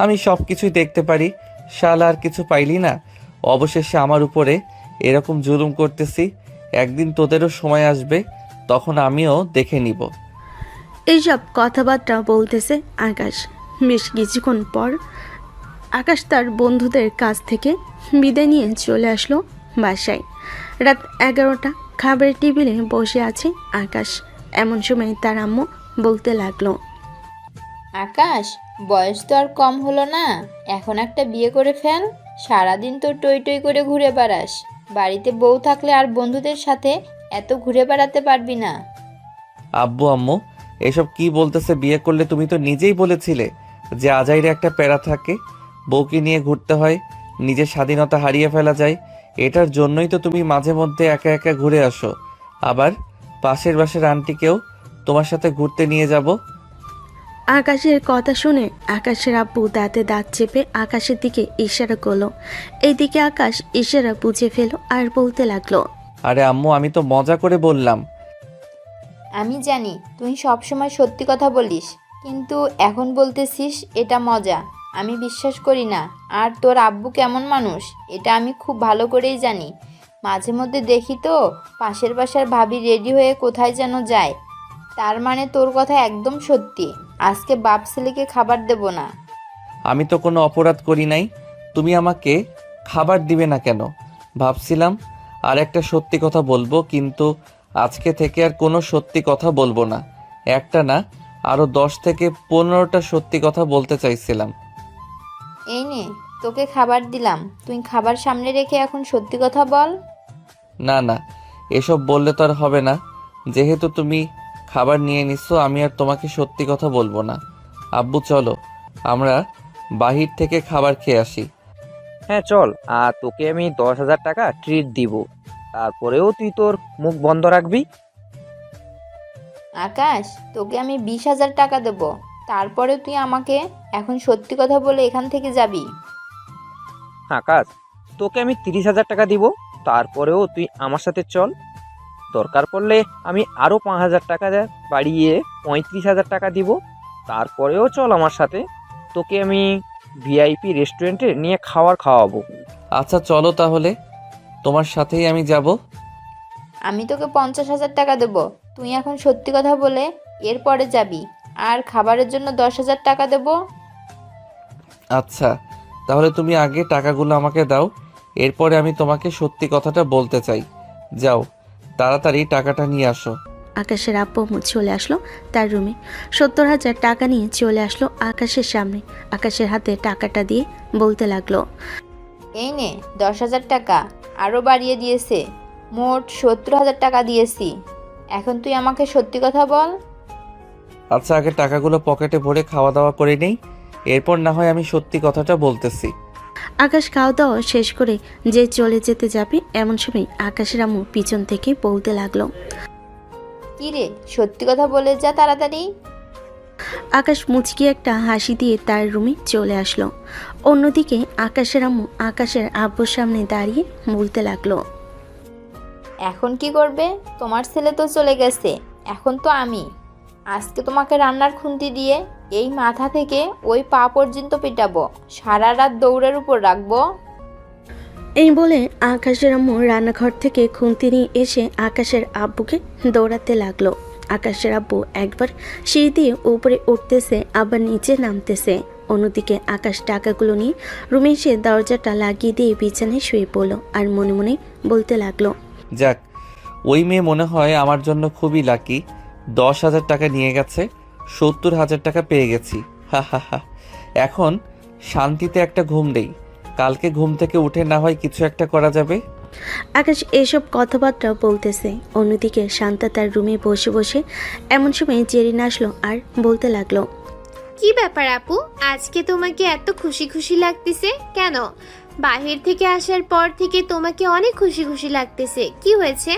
আমি সব কিছুই দেখতে পারি। শালা, আর কিছু পাইলি না? অবশেষে আমার উপরে এরকম জুলুম করতেছি। একদিন তোদেরও সময় আসবে, তখন আমিও দেখে নিব। এইসব কথাবার্তা বলতেছে আকাশ। বেশ কিছুক্ষণ পর আকাশ তার বন্ধুদের কাছ থেকে বিদায় নিয়ে চলে আসলো বাসায়। রাত 11টা, খাবারের টেবিলে বসে আছে আকাশ। এমন সময় তার আম্মু বলতে লাগলো। আকাশ, বয়স তো আর কম হলো না, এখন একটা বিয়ে করে ফেল। সারাদিন তো টই টই করে ঘুরে বেড়াস, বাড়িতে বউ থাকলে আর বন্ধুদের সাথে এত ঘুরে বেড়াতে পারবি না। আব্বু আম্মু এসব কি বলতেছে? বিয়ে করলে তুমি তো নিজেই বলেছিলে যে আজাইরে একটা প্যারা থাকে, বউকে নিয়ে ঘুরতে হয়, নিজের স্বাধীনতা হারিয়ে ফেলা যায়। এটার জন্যই তো তুমি মাঝে মধ্যে একা একা ঘুরে আসো। আবার পাশের বাসার আন্টিকেও তোমার সাথে ঘুরতে নিয়ে যাব। আকাশের কথা শুনে আকাশের আব্বু দাঁতে দাঁত চেপে আকাশের দিকে ইশারা করলো। এইদিকে আকাশ ইশারা বুঝে ফেল আর বলতে লাগলো, আরে আম্মু, আমি তো মজা করে বললাম। আমি জানি তুই সবসময় সত্যি কথা বলিস, কিন্তু এখন বলতেছিস এটা মজা। আমি বিশ্বাস করি না। আর তোর আব্বু কেমন মানুষ এটা আমি খুব ভালো করেই জানি। মাঝে মধ্যে দেখি তো পাশের বাসার ভাবি রেডি হয়ে কোথায় যেন যায়। তার মানে তোর কথা একদম সত্যি। আজকে বাপ ছেলেকে খাবার দেব না। আমি তো কোনো অপরাধ করি নাই, তুমি আমাকে খাবার দিবে না কেন? ভাবছিলাম আর একটা সত্যি কথা বলবো, কিন্তু আজকে থেকে আর কোনো সত্যি কথা বলবো না। একটা না, আরও 10 থেকে 15টা সত্যি কথা বলতে চাইছিলাম। এই নে, তোকে খাবার দিলাম। তুই খাবার সামনে রেখে এখন সত্যি কথা বল। না না, এসব বললে তো আর হবে না। যেহেতু তুমি খাবার নিয়ে নিছো, আমি আর তোমাকে সত্যি কথা বলবো না। আব্বু চলো আমরা বাহির থেকে খাবার খেয়ে আসি। হ্যাঁ চল, আর তোকে আমি 10,000 টাকা ট্রিট দিব, তারপরেও তুই তোর মুখ বন্ধ রাখবি। আকাশ, তোকে আমি 20,000 টাকা দেব, তারপরে তুই আমাকে এখন সত্যি কথা বলে এখান থেকে যাবি। আকাশ, তোকে আমি 30,000 টাকা দিব, তারপরেও তুই আমার সাথে চল। দরকার পড়লে আমি আরও 5,000 টাকা বাড়িয়ে 35,000 টাকা দিব, তারপরেও চল আমার সাথে। তোকে আমি ভিআইপি রেস্টুরেন্টে নিয়ে খাওয়াবো। আচ্ছা চলো তাহলে, তোমার সাথেই আমি যাব। আমি তোকে 50,000 টাকা দেব, তুই এখন সত্যি কথা বলে এরপরে যাবি। আর খাবারের জন্য 10,000 টাকা দেব। আচ্ছা তাহলে তুমি আগে টাকাগুলো আমাকে দাও, এরপরে আমি তোমাকে সত্যি কথাটা বলতে চাই। যাও তাড়াতাড়ি টাকাটা নিয়ে আসো। আকাশের আব্বু চলে আসলো তার রুমে। 70,000 টাকা নিয়ে চলে আসলো আকাশের সামনে। আকাশের হাতে টাকাটা দিয়ে বলতে লাগলো, এই নে 10,000 টাকা, আরও বাড়িয়ে দিয়েছে। মোট 70,000 টাকা দিয়েছি। এখন তুই আমাকে সত্যি কথা বল। আচ্ছা আগে টাকাগুলো পকেটে ভরে খাওয়া দাওয়া করে নেই, এরপর না হয় আমি সত্যি কথাটা বলতেছি। আকাশ খাওয়া দাওয়া শেষ করে যে চলে যেতে যাবে, এমন সময় আকাশের আম্মু পিছন থেকে বলতে লাগলো, কি রে, সত্যি কথা বলে যা তাড়াতাড়ি। আকাশ মুচকি একটা হাসি দিয়ে তার রুমে চলে আসলো। অন্যদিকে আকাশের আম্মু আকাশের আব্বুর সামনে দাঁড়িয়ে বলতে লাগলো, এখন কি করবে? তোমার ছেলে তো চলে গেছে, এখন তো আমি। আজকে তোমাকে রান্নার খুন্তি দিয়ে এই মাথা থেকে ওই পা পর্যন্ত পিটাবো, সারা রাত দৌড়ের উপর রাখবো। এই বলে আকাশের আম্মু রান্নাঘর থেকে খুন্তি নিয়ে এসে আকাশের আব্বুকে দৌড়াতে লাগলো। আকাশের আব্বু একবার সিঁড়ি দিয়ে উপরে উঠতেছে, আবার নিচে নামতেছে। অন্যদিকে আকাশ টাকাগুলো নিয়ে রুমে এসে দরজাটা লাগিয়ে দিয়ে বিছানায় শুয়ে পড়লো আর মনে মনে বলতে লাগলো, যাক, ওই মেয়ে মনে হয় আমার জন্য খুবই লাকি। 10,000 টাকা নিয়ে গেছে, 70,000 টাকা পেয়ে গেছি। হা হা হা। এখন শান্তিতে একটা ঘুম দেই, কালকে ঘুম থেকে উঠে না হয় কিছু একটা করা যাবে। আকাশ এসব কথাবার্তা বলতেছে। অন্যদিকে শান্তা তার রুমে বসে বসে এমন সময় জেরিন আসলো আর বলতে লাগলো, কি ব্যাপার আপু, আজকে তোমাকে এত খুশি খুশি লাগতেছে কেন? বাহির থেকে আসার পর থেকে তোমাকে অনেক খুশি খুশি লাগতেছে, কি হয়েছে?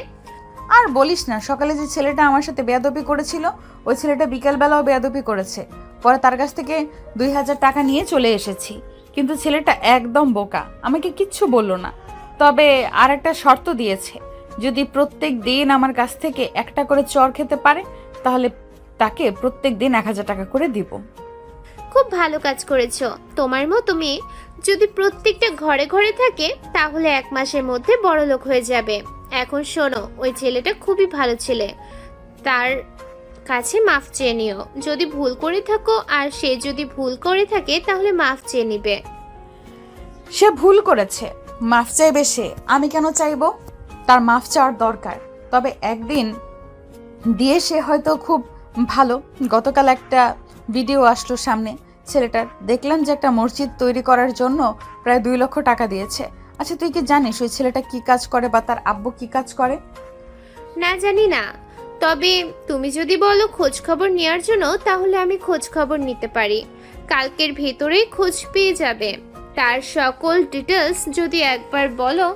আর বলিস না, সকালে যে ছেলেটা আমার সাথে বেয়াদবি করেছিল, ওই ছেলেটা বিকালবেলাও বেয়াদবি করেছে। পরে তার কাছ থেকে 2,000 টাকা নিয়ে চলে এসেছি, কিন্তু ছেলেটা একদম বোকা, আমাকে কিচ্ছু বললো না। তবে আর একটা শর্ত দিয়েছে, যদি প্রত্যেক দিন আমার কাছ থেকে একটা করে চর খেতে পারে, তাহলে তাকে প্রত্যেক দিন 1,000 টাকা করে দিব। খুব ভালো কাজ করেছো। তোমার মতো মেয়ে যদি প্রত্যেকটা ঘরে ঘরে থাকে, তাহলে 1 মাসের মধ্যে বড়লোক হয়ে যাবে। এখন শোনো, ওই ছেলেটা খুবই ভালো ছেলে, তার কাছে মাফ চেয়ে নিও যদি ভুল করে থাকো, আর সে যদি ভুল করে থাকে তাহলে মাফ চেয়ে নিবে। সে ভুল করেছে, মাফ চাইবে সে, আমি কেন চাইবো? তার মাফ চাওয়ার দরকার। তবে একদিন দিয়ে সে হয়তো খুব ভালো। গতকাল একটা ভিডিও আসলো সামনে ছেলেটার, দেখলাম যে একটা মসজিদ তৈরি করার জন্য প্রায় 2 লক্ষ টাকা দিয়েছে। আচ্ছা তুই কি জানিস ওই ছেলেটা কি কাজ করে বা তার আব্বু কি কাজ করে? না জানি না, তবে তুমি যদি বলো খোঁজ খবর নেওয়ার জন্য, তাহলে আমি খোঁজ খবর নিতে পারি। কালকের ভেতরেই খোঁজ পেয়ে যাবে। তার সকল ডিটেলস যদি একবার বলো।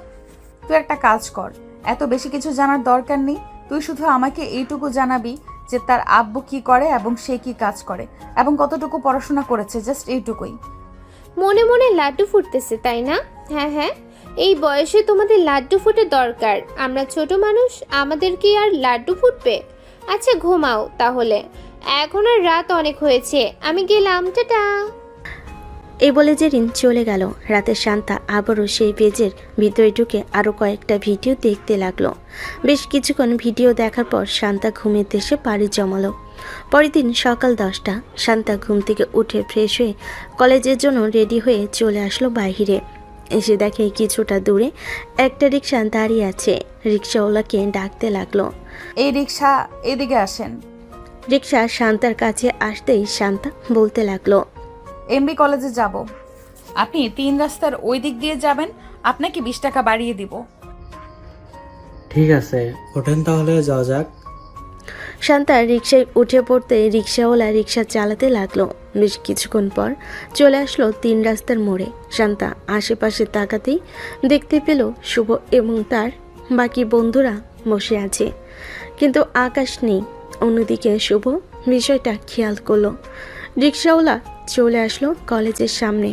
তুই একটা কাজ কর, এত বেশি কিছু জানার দরকার নেই। তুই শুধু আমাকে এইটুকু জানাবি যে তার আব্বু কি করে এবং সে কি কাজ করে এবং কতটুকু পড়াশোনা করেছে, জাস্ট এইটুকুই। মনে মনে লাড্ডু ফুটতেছে তাই না? হ্যাঁ হ্যাঁ, এই বয়সে তোমাদের লাড্ডু ফুটে দরকার। আমরা ছোট মানুষ, আমাদের কি আর লাড্ডু ফুটবে? আচ্ছা ঘুমাও তাহলে, এখন আর রাত অনেক হয়েছে, আমি গেলাম, টাটা। এই বলে জেরিন চলে গেল। রাতে শান্তা আবারও সেই পেজের ভিতরে ঢুকে আরও কয়েকটা ভিডিও দেখতে লাগলো। বেশ কিছুক্ষণ ভিডিও দেখার পর শান্তা ঘুমিয়ে এসে পাড়ি জমালো। পরের দিন সকাল 10টা। শান্তা ঘুম থেকে উঠে ফ্রেশ হয়ে কলেজের জন্য রেডি হয়ে চলে আসলো বাইরে। এসে দেখে কিছুটা দূরে একটা রিক্সা দাঁড়িয়ে আছে। রিক্সাওয়ালাকে ডাকতে লাগলো। এই রিক্সা, এদিকে আসেন। রিক্সা শান্তার কাছে আসতেই শান্তা বলতে লাগলো, এমবি কলেজে যাব। আপনি 3 রাস্তার ওই দিক দিয়ে যাবেন, আপনাকে 20 টাকা বাড়িয়ে দিব। ঠিক আছে, ওঠেন তাহলে, যাওয়া যাক। শান্তা রিক্সায় উঠে পড়তে রিক্সাওয়ালা রিক্সা চালাতে লাগলো। বেশ কিছুক্ষণ পর চলে আসলো 3 রাস্তার মোড়ে। শান্তা আশেপাশে তাকাতেই দেখতে পেল শুভ এবং তার বাকি বন্ধুরা বসে আছে, কিন্তু আকাশ নেই। অন্যদিকে শুভ বিষয়টা খেয়াল করলো। রিক্সাওয়ালা চলে আসলো কলেজের সামনে।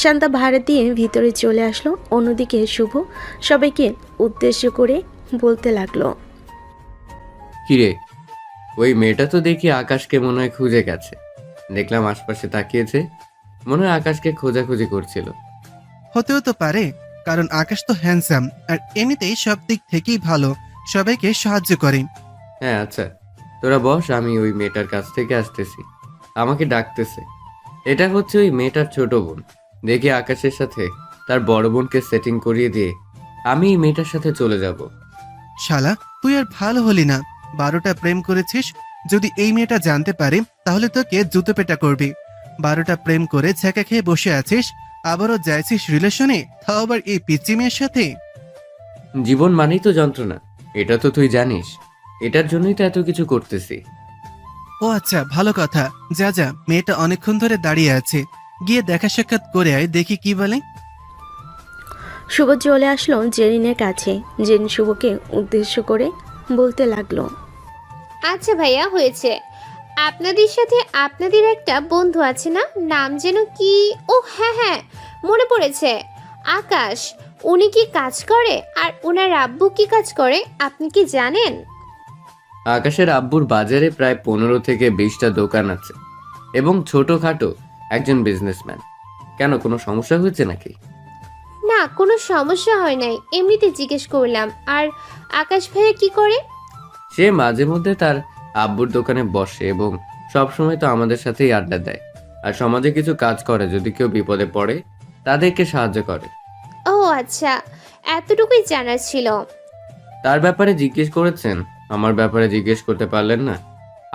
শান্তা ভাড়া দিয়ে ভিতরে চলে আসলো। অন্যদিকে শুভ সবাইকে উদ্দেশ্য করে বলতে লাগলো, কিরে, ওই মেয়েটা তো দেখি আকাশকে মনে হয় খুঁজে গেছে। দেখলাম আশপাশে তাকিয়েছে, মনে হয় আকাশকে খোঁজাখুঁজি করছিল। হতেও তো পারে, কারণ আকাশ তো হ্যান্ডসাম আর এমনিতেই সব দিক থেকেই ভালো, সবাইকে সাহায্য করে। হ্যাঁ আচ্ছা, তোরা বস, আমি ওই মেয়েটার কাছ থেকে আসতেছি। আমাকে ডাকতেছে। এটা হচ্ছে ওই মেয়েটার ছোট বোন। দেখি আকাশের সাথে তার বড় বোনকে সেটিং করিয়ে দিয়ে আমি এই মেয়েটার সাথে চলে যাব। শালা, তুই আর ভালো হলি না। 12টা প্রেম করেছিস, যদি এই মেয়েটা জানতে পারে তাহলে তোকে জুতো পেটা করবে। 12টা প্রেম করে ছ্যাঁকা খেয়ে বসে আছিস, আবারও যাইছিস রিলেশনে, তাও আবার এই পিচ্চি মেয়ের সাথে। জীবন মানেই তো যন্ত্রণা, এটা তো তুই জানিস। এটার জন্যই তো এত কিছু করতেছি। ও আচ্ছা, ভালো কথা। যা যা, মেয়েটা অনেকক্ষণ ধরে দাঁড়িয়ে আছে, গিয়ে দেখা সাক্ষাৎ করে আয়, দেখি কি বলে। শুভ চলে আসলো জেরিনের কাছে। জেরিন শুভকে উদ্দেশ্য করে বলতে লাগলো, আচ্ছা ভাইয়া, হয়েছে। আপনাদের সাথে আপনাদের একটা বন্ধু আছে না, নাম যেন কি? ও হ্যাঁ হ্যাঁ, মনে পড়েছে, আকাশ। উনি কি কাজ করে আর ওনার আব্বু কি কাজ করে আপনি কি জানেন? আকাশের আব্বুর বাজারে প্রায় 15 থেকে 20টা দোকান আছে এবং ছোটখাটো একজন বিজনেসম্যান। কেন, কোনো সমস্যা হয়েছে নাকি? না, কোনো সমস্যা হয় নাই, এমনিতে জিজ্ঞেস করলাম। আর আকাশ ভাইয়া কি করে? সে মাঝে মধ্যে তার আব্বুর দোকানে বসে এবং সবসময় তো আমাদের সাথেই আড্ডা দেয়। আর সমাজে কিছু কাজ করে, যদি কেউ বিপদে পড়ে তাদেরকে সাহায্য করে। ও আচ্ছা, এতটুকুই জানার ছিল। তার ব্যাপারে জিজ্ঞেস করেছেন, আমার ব্যাপারে জিজ্ঞেস করতে পারলেন না?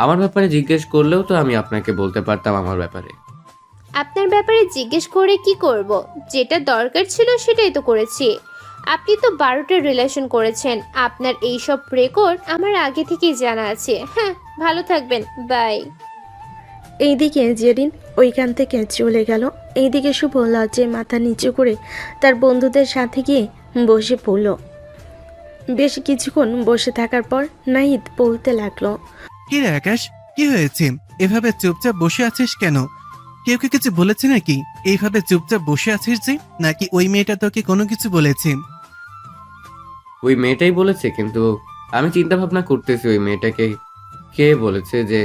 আমার ব্যাপারে জিজ্ঞেস করলেও তো আমি আপনাকে বলতে পারতাম আমার ব্যাপারে। আপনার ব্যাপারে জিজ্ঞেস করে কি করব? যেটা দরকার ছিল সেটাই তো করেছি। আপনি তো 12টা রিলেশন করেছেন, আপনার এইসব রেকর্ড আমার আগে থেকেই জানা আছে। হ্যাঁ, ভালো থাকবেন, বাই। এইদিকে জেরিন ওইখান থেকে চলে গেল। এইদিকে শুভ লজ্জায় মাথা নিচু করে তার বন্ধুদের সাথে গিয়ে বসে পড়ল। বেশ কিছুক্ষণ বসে থাকার পর নাহিদ বলতে লাগলো, কি রে আকাশ, কি হয়েছে? এভাবে চুপচাপ বসে আছিস কেন? কেউ কি কিছু বলেছে নাকি এইভাবে চুপচাপ বসে আছিস যে? নাকি ওই মেয়েটা তোকে কোনো কিছু বলেছে? ওই মেয়েটাই বলেছে, কিন্তু আমি চিন্তা ভাবনা করতেছি ওই মেয়েটাকে কে বলেছে যে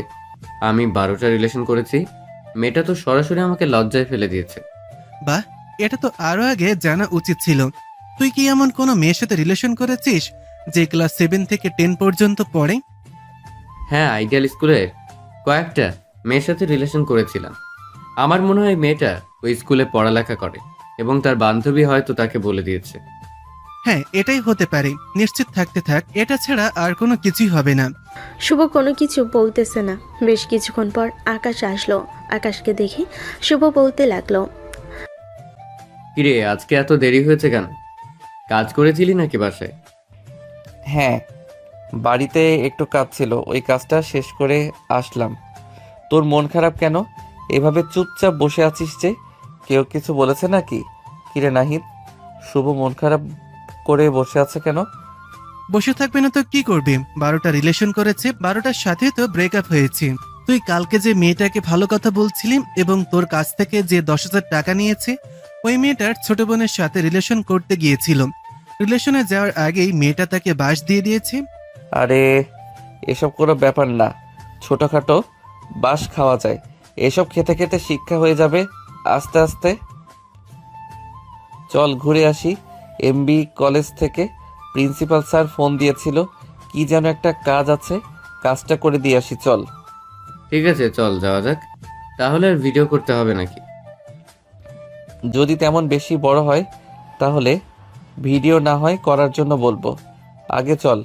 আমি 12টা রিলেশন করেছি। মেয়েটা তো সরাসরি আমাকে লজ্জায় ফেলে দিয়েছে। বাহ, এটা তো আরো আগে জানা উচিত ছিল। তুই কি এমন কোনো মেয়ের সাথে রিলেশন করেছিস যে ক্লাস 7 থেকে 10 পর্যন্ত পড়ে? হ্যাঁ, আইডিয়াল স্কুলে কয়েকটা মেয়ের সাথে রিলেশন করেছিলাম। আমার মনে হয় মেয়েটা ওই স্কুলে পড়ালেখা করে এবং তার বান্ধবী হয়তো তাকে বলে দিয়েছে। হ্যাঁ, এটাই হতে পারে। নিশ্চিত থাকতে থাক, এটা ছাড়া আর কোনো কিছুই হবে না। শুভ কোনো কিছু বলতেছে না। বেশ কিছুক্ষণ পর আকাশ আসলো। আকাশকে দেখে শুভ বলতে লাগলো, কিরে, আজকে এত দেরি হয়েছে কেন? কাজ করেছিলি নাকি বাসায়? হ্যাঁ, বাড়িতে একটু কাজ ছিল, ওই কাজটা শেষ করে আসলাম। তোর মন খারাপ কেন? এভাবে চুপচাপ বসে আছিস যে? কেউ কিছু বলেছে নাকি? কিরে নাহিদ, শুভ মন খারাপ করে বসে আছে কেন? বসে থাকবে না তো কি করবে? 12টা রিলেশন করেছে, 12টার সাথে তো ব্রেকআপ হয়েছে। তুই কালকে যে মেয়েটাকে ভালো কথা বলছিলি এবং তোর কাছ থেকে যে 10,000 টাকা নিয়েছে, ওই মেয়েটার ছোট বোনের সাথে রিলেশন করতে গিয়েছিল। রিলেশনে যাওয়ার আগেই মেয়েটা তাকে বাস দিয়ে দিয়েছে। আরে এসব কোনো ব্যাপার না, ছোটোখাটো বাস খাওয়া যায়। এসব খেতে খেতে শিক্ষা হয়ে যাবে আস্তে আস্তে। চল ঘুরে আসি। এমবি কলেজ থেকে প্রিন্সিপাল স্যার ফোন দিয়েছিল, কি যেন একটা কাজ আছে, কাজটা করে দিয়ে আসি। চল। ঠিক আছে, চল যাওয়া যাক। তাহলে আর ভিডিও করতে হবে নাকি? যদি তেমন বেশি বড় হয় তাহলে ভিডিও না হয় করার জন্য বলবো। আগে চল,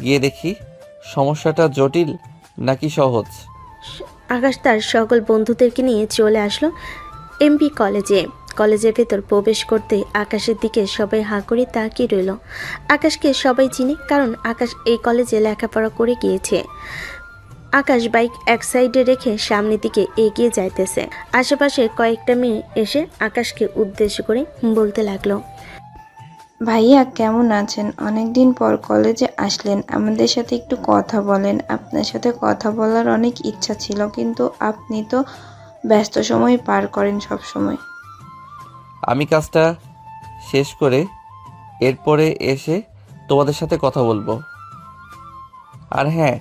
গিয়ে দেখি সমস্যাটা জটিল নাকি সহজ। আকাশ তার সকল বন্ধুদেরকে নিয়ে চলে আসলো এমপি কলেজে। কলেজের ভেতর প্রবেশ করতে আকাশের দিকে সবাই হাঁ করে তাকিয়ে রইল। আকাশকে সবাই চিনে, কারণ আকাশ এই কলেজে লেখাপড়া করে গিয়েছে। আকাশ বাইক এক সাইডে রেখে সামনের দিকে এগিয়ে যাইতেছে। আশেপাশে কয়েকটা মেয়ে এসে আকাশকে উদ্দেশ্য করে বলতে লাগলো, ভাইয়া কেমন আছেন? অনেকদিন পর কলেজে আসলেন, আমাদের সাথে একটু কথা বলেন। আপনার সাথে কথা বলার অনেক ইচ্ছা ছিল, কিন্তু আপনি তো ব্যস্ত সময় পার করেন সব সময়। আমি কাজটা শেষ করে এরপরে এসে তোমাদের সাথে কথা বলবো। আর হ্যাঁ,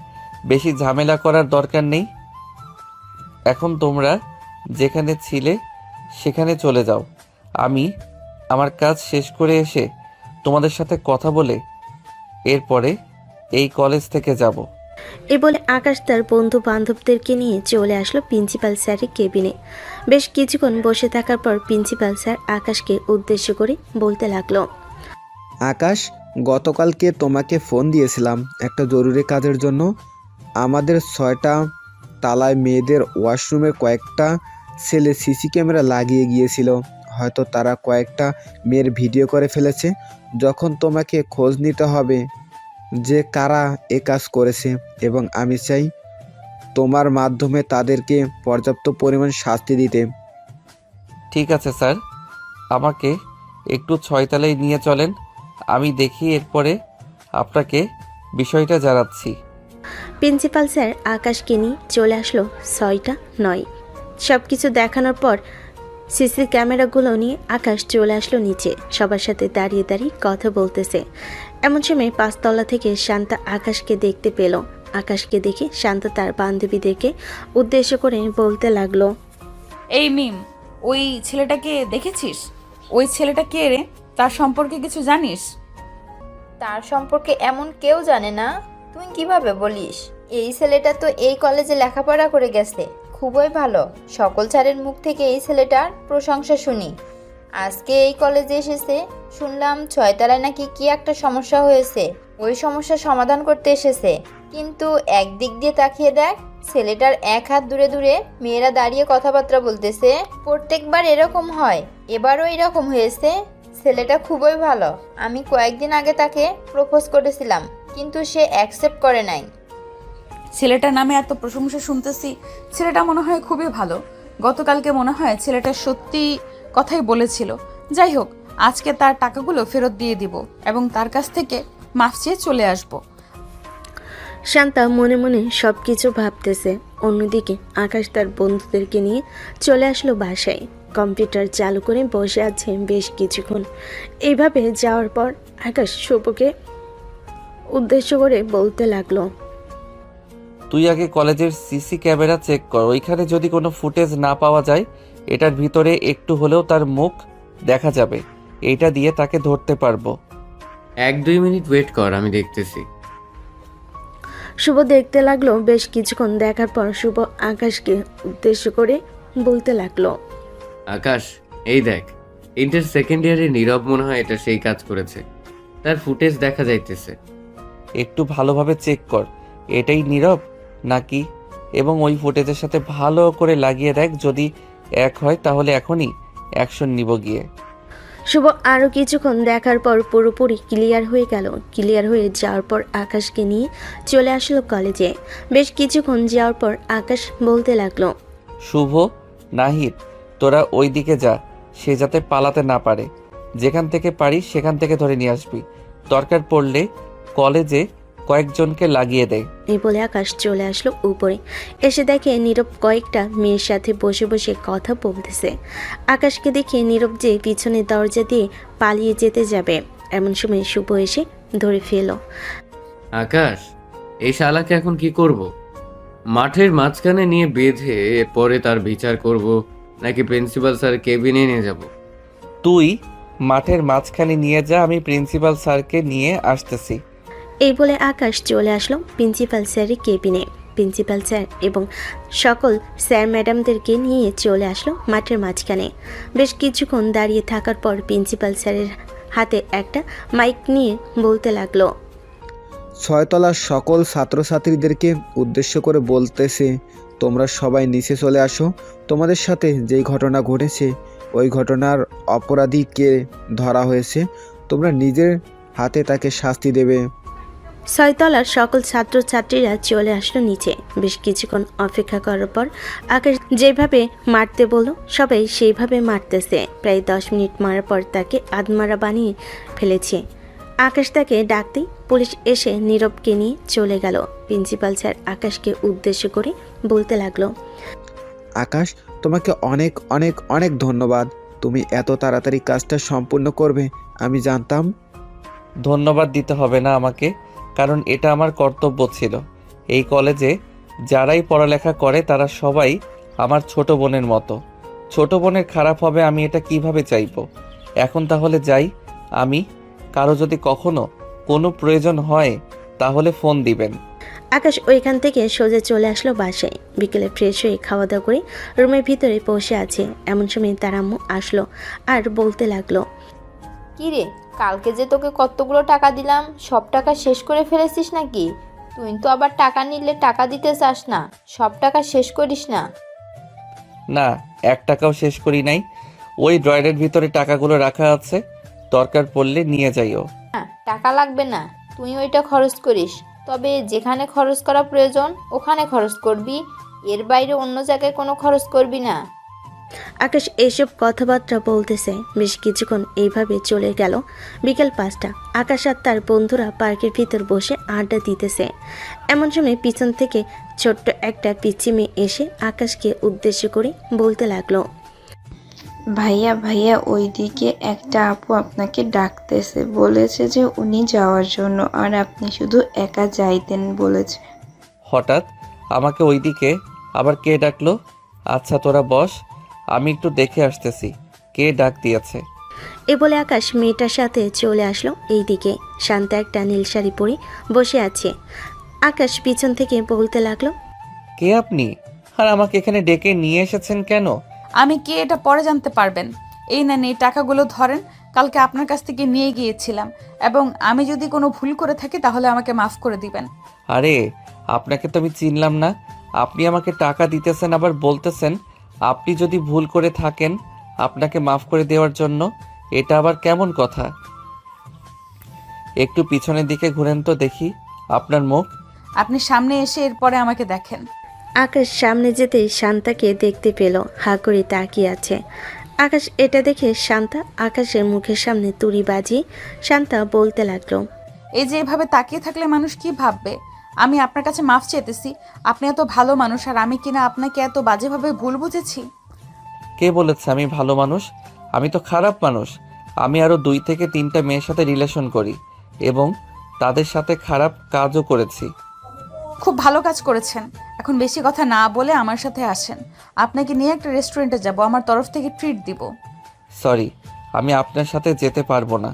বেশি ঝামেলা করার দরকার নেই। এখন তোমরা যেখানে ছিলে সেখানে চলে যাও। আমি আমার কাজ শেষ করে এসে তোমাদের সাথে কথা বলে এরপরে এই কলেজ থেকে যাব। এ বলে আকাশ তার বন্ধু বান্ধবদেরকে নিয়ে চলে আসলো প্রিন্সিপাল স্যারের কেবিনে। বেশ কিছুক্ষণ বসে থাকার পর প্রিন্সিপাল স্যার আকাশকে উদ্দেশ্য করে বলতে লাগলো, আকাশ, গতকালকে তোমাকে ফোন দিয়েছিলাম একটা জরুরি কাজের জন্য। আমাদের 6টা তালায় মেয়েদের ওয়াশরুমে কয়েকটা ছেলে সিসি ক্যামেরা লাগিয়ে গিয়েছিল। হয়তো তারা কয়েকটা মেয়ের ভিডিও করে ফেলেছে। যখন তোমাকে খোঁজ নিতে হবে যে কারা এ কাজ করেছে, এবং আমি চাই তোমার মাধ্যমে তাদেরকে পর্যাপ্ত পরিমাণ শাস্তি দিতে। ঠিক আছে স্যার, আমাকে একটু 6 তলায় নিয়ে চলেন, আমি দেখি, এরপরে আপনাকে বিষয়টা জানাচ্ছি। প্রিন্সিপাল স্যার আকাশকে নিয়ে চলে আসলো 6টা 9। সব কিছু দেখানোর পর সিসি ক্যামেরাগুলো নিয়ে আকাশ চলে আসলো নিচে। সবার সাথে দাঁড়িয়ে দাঁড়িয়ে কথা বলতেছে। এমন সময় 5 তলা থেকে শান্তা আকাশকে দেখতে পেল। আকাশকে দেখে শান্তা তার বান্ধবীদেরকে উদ্দেশ্য করে বলতে লাগলো, এই মিম, ওই ছেলেটাকে দেখেছিস? ওই ছেলেটা কে রে? তার সম্পর্কে কিছু জানিস? তার সম্পর্কে এমন কেউ জানে না, তুই কিভাবে বলিস? এই ছেলেটা তো এই কলেজে লেখাপড়া করে গেছে, খুবই ভালো। সকল স্যারের মুখ থেকে এই ছেলেটার প্রশংসা শুনি। আজকে এই কলেজে এসেছে, শুনলাম 6 তলায় নাকি কি একটা সমস্যা হয়েছে, ওই সমস্যার সমাধান করতে এসেছে। কিন্তু একদিক দিয়ে তাকিয়ে দেখ, ছেলেটার এক হাত দূরে দূরে মেয়েরা দাঁড়িয়ে কথাবার্তা বলতেছে। প্রত্যেকবার এরকম হয়, এবারও এরকম হয়েছে। ছেলেটা খুবই ভালো। আমি কয়েকদিন আগে তাকে প্রপোজ করেছিলাম, কিন্তু সে অ্যাকসেপ্ট করে নাই। ছেলেটার নামে এত প্রশংসা শুনতেছি, ছেলেটা মনে হয় খুবই ভালো। গতকালকে মনে হয় ছেলেটা সত্যি কথাই বলেছিল। যাই হোক, আজকে তার টাকাগুলো ফেরত দিয়ে দিব এবং তার কাছ থেকে মাফ চেয়ে চলে আসব। শান্তা মনে মনে সব কিছু ভাবতেছে। অন্যদিকে আকাশ তার বন্ধুদেরকে নিয়ে চলে আসলো বাসায়। কম্পিউটার চালু করে বসে আছে বেশ কিছুক্ষণ। এইভাবে যাওয়ার পর আকাশ শুভকে উদ্দেশ্য করে বলতে লাগলো, তুই আগে কলেজের সিসি ক্যামেরা চেক কর, ওইখানে যদি কোনো ফুটেজ না পাওয়া যায়, এটার ভিতরে একটু হলেও তার মুখ দেখা যাবে, এইটা দিয়ে তাকে ধরতে পারবো। 1-2 মিনিট ওয়েট কর, আমি দেখতেছি। শুভ দেখতে লাগলো। বেশ কিছুক্ষণ দেখার পর শুভ আকাশকে উদ্দেশ্য করে বলতে লাগলো, আকাশ, এই দেখ, ইন্টার সেকেন্ড ইয়ারে নীরব মনে হয় এটা সেই কাজ করেছে। তার ফুটেজ দেখা যাইতেছে। একটু ভালোভাবে চেক কর, এটাই নীরব নাকি, এবং ওই ফুটেজের সাথে ভালো করে লাগিয়ে দেখ। যদি এক হয় তাহলে এখনই অ্যাকশন নিব গিয়ে। শুভ আরও কিছুক্ষণ দেখার পর পুরোপুরি ক্লিয়ার হয়ে গেল। ক্লিয়ার হয়ে যাওয়ার পর আকাশকে নিয়ে চলে আসলো কলেজে। বেশ কিছুক্ষণ যাওয়ার পর আকাশ বলতে লাগলো, শুভ, নাহিদ, তোরা ওই দিকে যা, সে যাতে পালাতে না পারে। যেখান থেকে পারিস সেখান থেকে ধরে নিয়ে আসবি। দরকার পড়লে কলেজে কয়েকজনকে লাগিয়ে দেয়। এই বলে আকাশ চলে আসলো উপরে। এসে দেখে নীরব কয়েকটা মেয়ের সাথে বসে বসে কথা বলতেছে। আকাশকে দেখে নীরব যে পিছনের দরজা দিয়ে পালিয়ে যেতে যাবে, এমন সময় শুভ এসে ধরে ফেল। আকাশ, এই শালাকে এখন কি করব? মাঠের মাঝখানে নিয়ে বেঁধে পরে তার বিচার করব, নাকি প্রিন্সিপাল স্যার কেবিনে নিয়ে যাব? তুই মাঠের মাঝখানে নিয়ে যা, আমি প্রিন্সিপাল স্যারকে নিয়ে আসতেছি। এই বলে আকাশ চলে আসলো প্রিন্সিপাল স্যারের কেবিনে। প্রিন্সিপাল স্যার এবং সকল স্যার ম্যাডামদেরকে নিয়ে চলে আসলো মাঠের মাঝখানে। বেশ কিছুক্ষণ দাঁড়িয়ে থাকার পর প্রিন্সিপাল স্যারের হাতে একটা মাইক নিয়ে বলতে লাগলো, 6 তলার সকল ছাত্রছাত্রীদেরকে উদ্দেশ্য করে বলতেছে, তোমরা সবাই নিচে চলে আসো। তোমাদের সাথে যেই ঘটনা ঘটেছে ওই ঘটনার অপরাধীকে ধরা হয়েছে, তোমরা নিজের হাতে তাকে শাস্তি দেবে। 6 তলার সকল ছাত্রছাত্রীরা চলে আসলো নিচে। বেশ কিছুক্ষণ অপেক্ষা করার পর আকাশ যেভাবে মারতে বলল সবাই সেইভাবে মারতেছে। প্রায় 10 মিনিট মারার পর তাকে আধমারা বানিয়ে ফেলেছে। আকাশ তাকে ডাকতেই পুলিশ এসে নীরবকে নিয়ে চলে গেল। প্রিন্সিপাল স্যার আকাশকে উদ্দেশ্য করে বলতে লাগলো, আকাশ, তোমাকে অনেক অনেক অনেক ধন্যবাদ। তুমি এত তাড়াতাড়ি কাজটা সম্পূর্ণ করবে আমি জানতাম। ধন্যবাদ দিতে হবে না আমাকে, কারণ এটা আমার কর্তব্য ছিল। এই কলেজে যারাই পড়ালেখা করে তারা সবাই আমার ছোট বোনের মতো। ছোট বোনের খারাপ হবে আমি এটা কিভাবে চাইবো? এখন তাহলে যাই আমি। কারো যদি কখনো কোনো প্রয়োজন হয় তাহলে ফোন দিবেন। আকাশ ওইখান থেকে সোজা চলে আসলো বাসায়। বিকেলে ফ্রেশ হয়ে খাওয়া দাওয়া করে রুমের ভিতরে বসে আছে। এমন সময় তার আম্মু আসলো আর বলতে লাগলো, কি রে, কালকে যে তোকে কতগুলো টাকা দিলাম সব টাকা শেষ করে ফেলেছিস নাকি? তুই তো আবার টাকা নিলে টাকা দিতে চাস না, সব টাকা শেষ করিস না? না, 1 টাকাও শেষ করি নাই। ওই ড্রয়ারের ভিতরে টাকাগুলো রাখা আছে, দরকার পড়লে নিয়ে যাইও। না, টাকা লাগবে না, তুই ওইটা খরচ করিস। তবে যেখানে খরচ করা প্রয়োজন ওখানে খরচ করবি, এর বাইরে অন্য জায়গায় কোনো খরচ করবি না। আকাশ এইসব কথাবার্তা বলতেছে। বেশ কিছুক্ষণ এইভাবে চলে গেল। বিকেল 5টা। আকাশ আর তার বন্ধুরা পার্কের ভিতর বসে আড্ডা দিতেছে। এমন সময় পিছন থেকে ছোট্ট একটা পিচ্চি মেয়ে এসে আকাশকে উদ্দেশ্য করে বলতে লাগলো, ভাইয়া ভাইয়া, ওইদিকে একটা আপু আপনাকে ডাকতেছে, বলেছে যে উনি যাওয়ার জন্য, আর আপনি শুধু একা যাইতেন বলেছে। হঠাৎ আমাকে ওইদিকে আবার কে ডাকলো? আচ্ছা তোরা বস, আমি একটু দেখে আসতেছি কে ডাক দিয়েছে। এ বলে আকাশ মেয়েটার সাথে চলে আসলো এইদিকে। শান্তা একটা নীল শাড়ি পরে বসে আছে। আকাশ পিছন থেকে বলতে লাগলো, কে আপনি? আর আমাকে এখানে ডেকে নিয়ে এসেছেন কেন? আমি কে এটা পরে জানতে পারবেন। এই নেন, এই টাকাগুলো ধরেন। কালকে আপনার কাছ থেকে নিয়ে গিয়েছিলাম, এবং আমি যদি কোনো ভুল করে থাকি তাহলে আমাকে মাফ করে দিবেন। আরে আপনাকে তো আমি চিনলাম না। আপনি আমাকে টাকা দিতেছেন আবার বলতেছেন আপনি যদি ভুল করে থাকেন আপনাকে মাফ করে দেওয়ার জন্য। এটা আবার কেমন কথা? একটু পিছনের দিকে ঘুরেন তো দেখি আপনার মুখ। আপনি সামনে এসে এরপরে আমাকে দেখেন। আকাশ সামনে যেতেই শান্তাকে দেখতে পেল, হা করে তাকিয়ে আছে। আকাশ এটা দেখে শান্তা আকাশের মুখের সামনে তুড়ি বাজিয়ে শান্তা বলতে লাগলো, এই যে এভাবে তাকিয়ে থাকলে মানুষ কি ভাববে? আমি আপনার কাছে মাফ চেয়েছি। আপনি এত ভালো মানুষ, আর আমি কিনা আপনাকে এত বাজেভাবে ভুল বুঝেছি। কে বলেছে আমি ভালো মানুষ? আমি তো খারাপ মানুষ। আমি আরও 2 থেকে 3টা মেয়ের সাথে রিলেশন করি এবং তাদের সাথে খারাপ কাজও করেছি। খুব ভালো কাজ করেছেন। এখন বেশি কথা না বলে আমার সাথে আসেন। আপনাকে নিয়ে একটা রেস্টুরেন্টে যাব, আমার তরফ থেকে ট্রিট দিব। সরি, আমি আপনার সাথে যেতে পারবো না।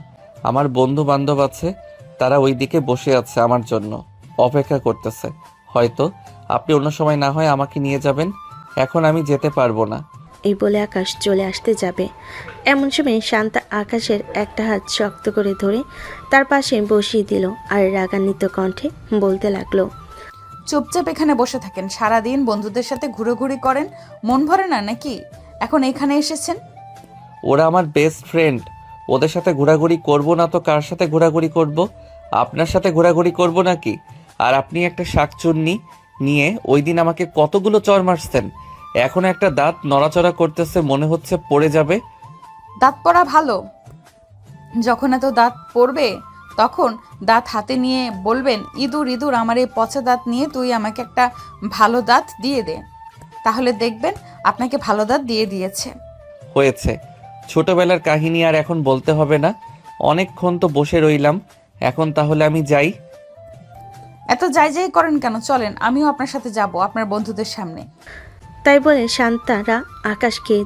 আমার বন্ধু বান্ধব আছে, তারা ওই দিকে বসে আছে আমার জন্য, অপেক্ষা করতেছে। হয়তো আপনি অন্য সময় না হয় আমাকে নিয়ে যাবেন, এখন আমি যেতে পারবো না। এই বলে আকাশ চলে আসতে যাবে। এমন সময় শান্তা আকাশের একটা হাত শক্ত করে ধরে তার পাশে বসিয়ে দিল আর রাগান্বিত কণ্ঠে বলতে লাগলো, চুপচাপ এখানে বসে থাকেন। সারাদিন বন্ধুদের সাথে ঘুরোঘুরি করেন, মন ভরে না নাকি? এখন এখানে এসেছেন। ওরা আমার বেস্ট ফ্রেন্ড, ওদের সাথে ঘোরাঘুরি করব না তো কার সাথে ঘোরাঘুরি করব? আপনার সাথে ঘোরাঘুরি করব নাকি? আর আপনি একটা শাকচুন্নি নিয়ে ওই দিন আমাকে কতগুলো চড় মারছেন, এখন একটা দাঁত নড়াচড়া করতেছে, মনে হচ্ছে পড়ে যাবে। দাঁত পড়া ভালো। যখন এত দাঁত পড়বে তখন দাঁত হাতে নিয়ে বলবেন, ইঁদুর ইঁদুর আমার এই পচা দাঁত নিয়ে তুই আমাকে একটা ভালো দাঁত দিয়ে দে। তাহলে দেখবেন আপনাকে ভালো দাঁত দিয়ে দিয়েছে। হয়েছে, ছোটবেলার কাহিনী আর এখন বলতে হবে না। অনেকক্ষণ তো বসে রইলাম, এখন তাহলে আমি যাই। এত যাই যাই করেন কেন? চলেন, আমিও আপনার সাথে যাব আপনার বন্ধুদের সামনে। তাই বলে শান্তারা আকাশকে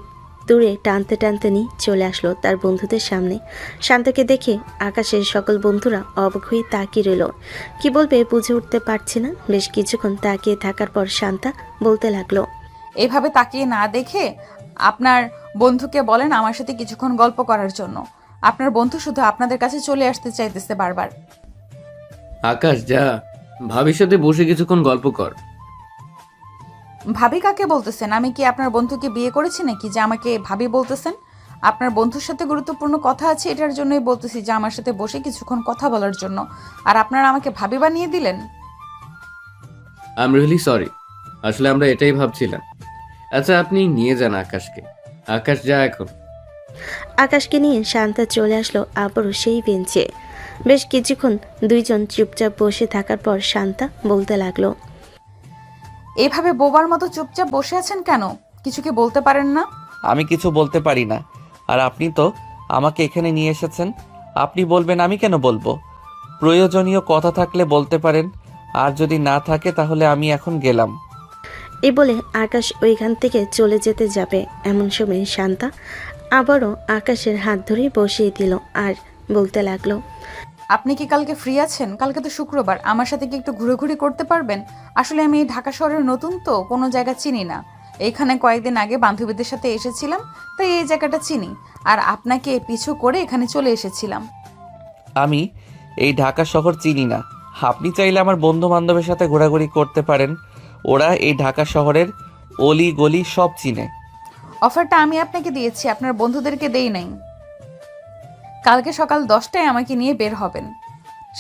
দূরে টানতে টানতে নিয়ে চলে আসলো তার বন্ধুদের সামনে। শান্তাকে দেখে আকাশের সকল বন্ধুরা অবাক হয়ে তাকিয়ে রইল। কি বলবে বুঝে উঠতে পারছে না। বেশ কিছুক্ষণ তাকিয়ে থাকার পর শান্তা বলতে লাগলো, এইভাবে তাকিয়ে না দেখে আপনার বন্ধুকে বলেন আমার সাথে কিছুক্ষণ গল্প করার জন্য। আপনার বন্ধু শুধু আপনাদের কাছে চলে আসতে চাইতেছে বারবার। আকাশ যা, ভাবির সাথে বসে কিছুক্ষণ গল্প কর। ভাবি কাকে বলতেছেন? আমি কি আপনার বন্ধুকে বিয়ে করেছি নাকি যে আমাকে ভাবি বলতেছেন? আপনার বন্ধুর সাথে গুরুত্বপূর্ণ কথা আছে, এটার জন্যই বলতেছি যে আমার সাথে বসে কিছুক্ষণ কথা বলার জন্য। আর আপনারা আমাকে ভাবি বানিয়ে দিলেন। আই এম রিয়েলি সরি, আসলে আমরা এটাই ভাবছিলাম। আচ্ছা আপনি নিয়ে যান আকাশকে। আকাশ যা এখন। আকাশকে নিয়ে শান্তা চলে আসলো আবারও সেই বেঞ্চে। বেশ কিছুক্ষণ দুইজন চুপচাপ বসে থাকার পর শান্তা বলতে লাগলো, এইভাবে বোবার মতো চুপচাপ বসে আছেন কেন? কিছু কি বলতে পারেন না? আমি কিছু বলতে পারি না, আর আপনি তো আমাকে এখানে নিয়ে এসেছেন, আপনি বলবেন আমি কেন বলবো? প্রয়োজনীয় কথা থাকলে বলতে পারেন, আর যদি না থাকে তাহলে আমি এখন গেলাম। এই বলে আকাশ ওইখান থেকে চলে যেতে যাবে এমন সময় শান্তা আবারও আকাশের হাত ধরে বসিয়ে দিল আর বলতে লাগলো, আপনি কি কালকে ফ্রি আছেন? কালকে তো শুক্রবার, আমার সাথে কি একটু ঘুরে করতে পারবেন? আসলে আমি এই ঢাকা শহরের নতুন, তো কোনো জায়গা চিনি না। এইখানে কয়েকদিন আগে বান্ধবীদের সাথে এসেছিলাম, তাই এই জায়গাটা চিনি। আর আপনাকে পিছু করে এখানে চলে এসেছিলাম। আমি এই ঢাকা শহর চিনি না, আপনি চাইলে আমার বন্ধু বান্ধবের সাথে ঘোরাঘুরি করতে পারেন, ওরা এই ঢাকা শহরের অলি গলি সব চিনে। অফারটা আমি আপনাকে দিয়েছি, আপনার বন্ধুদেরকে দেই নাই। কালকে সকাল 10টায় আমাকে নিয়ে বের হবেন,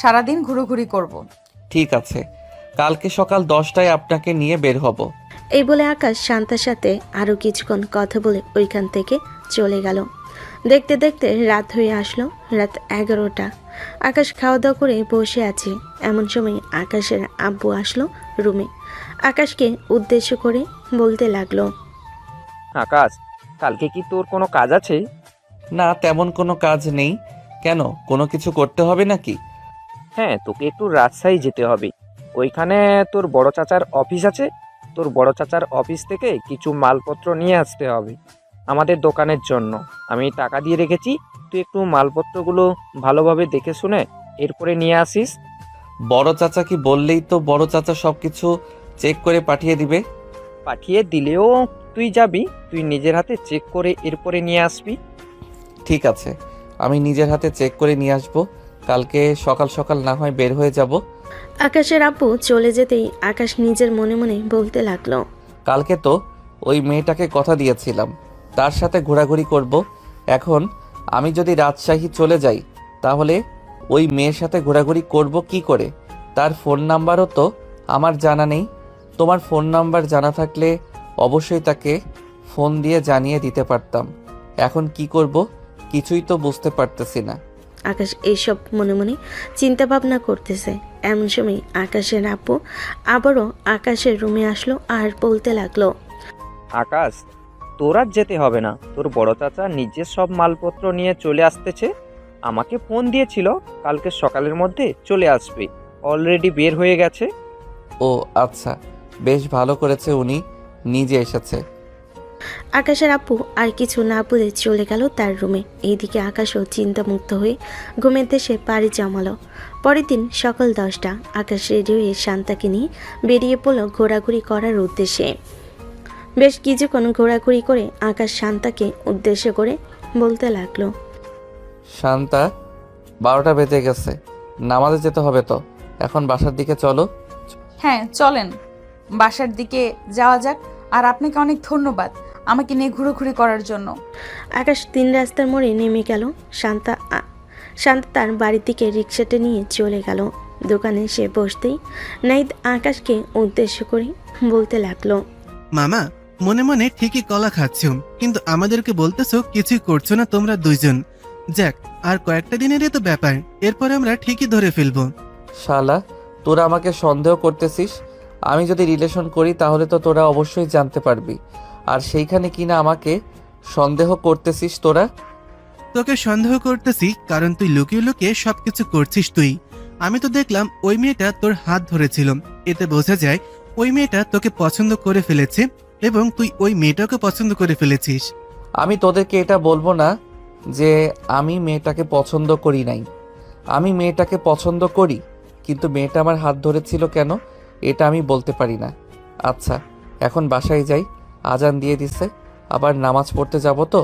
সারাদিন ঘুরোঘুরি করব। ঠিক আছে, কালকে সকাল 10টায় আপনাকে নিয়ে বের হব। এই বলে আকাশ শান্তার সাথে আরও কিছুক্ষণ কথা বলে ওইখান থেকে চলে গেল। দেখতে দেখতে রাত হয়ে আসলো, রাত 11টা। আকাশ খাওয়া দাওয়া করে বসে আছে এমন সময় আকাশের আব্বু আসলো রুমে। আকাশকে উদ্দেশ্য করে বলতে লাগলো, আকাশ, কালকে কি তোর কোনো কাজ আছে? না, তেমন কোনো কাজ নেই। কেন, কোনো কিছু করতে হবে নাকি? হ্যাঁ, তোকে একটু রাজশাহী যেতে হবে। ওইখানে তোর বড় চাচার অফিস আছে। তোর বড় চাচার অফিস থেকে কিছু মালপত্র নিয়ে আসতে হবে আমাদের দোকানের জন্য। আমি টাকা দিয়ে রেখেছি, তুই একটু মালপত্রগুলো ভালোভাবে দেখে শুনে এরপরে নিয়ে আসিস। বড় চাচা কি বললেই তো বড় চাচা সব কিছু চেক করে পাঠিয়ে দিবে? পাঠিয়ে দিলেও তুই যাবি, তুই নিজের হাতে চেক করে এরপরে নিয়ে আসবি। ঠিক আছে, আমি নিজের হাতে চেক করে নিয়ে আসবো। কালকে সকাল সকাল না হয় বের হয়ে যাব। আকাশের আব্বু চলে যেতেই আকাশ নিজের মনে মনে বলতে লাগলো, কালকে তো ওই মেয়েটাকে কথা দিয়েছিলাম তার সাথে ঘোরাঘুরি করব। এখন আমি যদি রাজশাহী চলে যাই তাহলে ওই মেয়ের সাথে ঘোরাঘুরি করব কি করে? তার ফোন নাম্বারও তো আমার জানা নেই। তোমার ফোন নাম্বার জানা থাকলে অবশ্যই তাকে ফোন দিয়ে জানিয়ে দিতে পারতাম। এখন কি করব কিছুই তো বুঝতে পারতেছি না। আকাশ এইসব মনে মনে চিন্তা ভাবনা করতেছে এমন সময় আকাশের আব্বু আবারও আকাশের রুমে আসলো আর বলতে লাগলো, আকাশ, তোর আর যেতে হবে না, তোর বড় চাচা নিজের সব মালপত্র নিয়ে চলে আসতেছে। আমাকে ফোন দিয়েছিল কালকে সকালের মধ্যে চলে আসবে, অলরেডি বের হয়ে গেছে। ও আচ্ছা, বেশ ভালো করেছে উনি নিজে এসেছে। আকাশের আব্বু আর কিছু না বলে চলে গেল তার রুমে। এইদিকে আকাশও চিন্তামুক্ত হয়ে ঘুমের দেশে পাড়ি জমালো। পরের দিন সকাল 10টা আকাশ রেডি হয়ে শান্তাকে নিয়ে বেরিয়ে পড়ল ঘোরাঘুরি করার উদ্দেশ্যে। বেশ কিছুক্ষণ ঘোরাঘুরি করে আকাশ শান্তাকে উদ্দেশ্য করে বলতে লাগলো, শান্তা, 12টা বেজে গেছে, নামাজে যেতে হবে তো, এখন বাসার দিকে চলো। হ্যাঁ চলেন, বাসার দিকে যাওয়া যাক। আর আপনাকে অনেক ধন্যবাদ আমাকে নিয়ে ঘুরোঘুরি করার জন্য। আকাশ 3 রাস্তার মোড়ে নেমে গেল। শান্তা তার বাড়ির দিকে রিক্সাটা নিয়ে চলে গেল। দোকানে সে বসতেই নাইদ আকাশকে উদ্দেশ্য করে বলতে লাগলো, মামা, মনে মনে ঠিকই কলা খাচ্ছ, কিন্তু আমাদেরকে বলতেছো কিছুই করছো না তোমরা দুইজন। যাক, আর কয়েকটা দিনেরই তো ব্যাপার, এরপর আমরা ঠিকই ধরে ফেলবো। শালা, তোরা আমাকে সন্দেহ করতেছিস। আমি যদি রিলেশন করি তাহলে তো তোরা অবশ্যই জানতে পারবি, আর সেইখানে কিনা আমাকে সন্দেহ করতেছিস তোরা। তোকে সন্দেহ করতেছি কারণ তুই লুকিয়ে লুকিয়ে সবকিছু করছিস। আমি তো দেখলাম ওই মেয়েটা তোর হাত ধরেছিল, এতে বোঝা যায় ওই মেয়েটা তোকে পছন্দ করে ফেলেছে এবং তুই ওই মেয়েটাকে পছন্দ করে ফেলেছিস। আমি তোদেরকে এটা বলবো না যে আমি মেয়েটাকে পছন্দ করি নাই। আমি মেয়েটাকে পছন্দ করি, কিন্তু মেয়েটা আমার হাত ধরেছিল কেন এটা আমি বলতে পারি না। আচ্ছা, এখন বাসায় যাই, আজান দিয়ে দিছে, আবার নামাজ পড়তে যাব। তো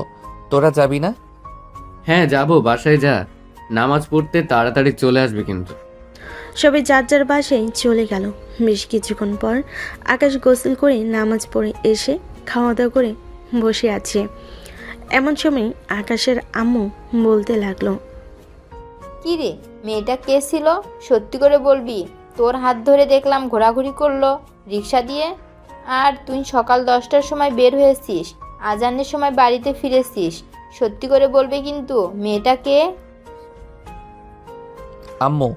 তোরা যাবি না? হ্যাঁ যাবো, বাসায় যা, নামাজ পড়তে তাড়াতাড়ি চলে আসবে কিন্তু। সবাই যার যার বাসায় চলে গেল। বেশ কিছুক্ষণ পর আকাশ গোসল করে নামাজ পড়ে এসে খাওয়া দাওয়া করে বসে আছে। এমন সময় আকাশের আম্মু বলতে লাগলো, কি রে, মেয়েটা কে ছিল? সত্যি করে বলবি। তোর হাত ধরে দেখলাম ঘোরাঘুরি করলো রিক্সা দিয়ে, আর তুই সকাল 10টার সময় বের হয়েছিস, আজানের সময় বাড়িতে ফিরেছিস। সত্যি করে বলবি কিন্তু, মেয়েটা কে? আম্মু,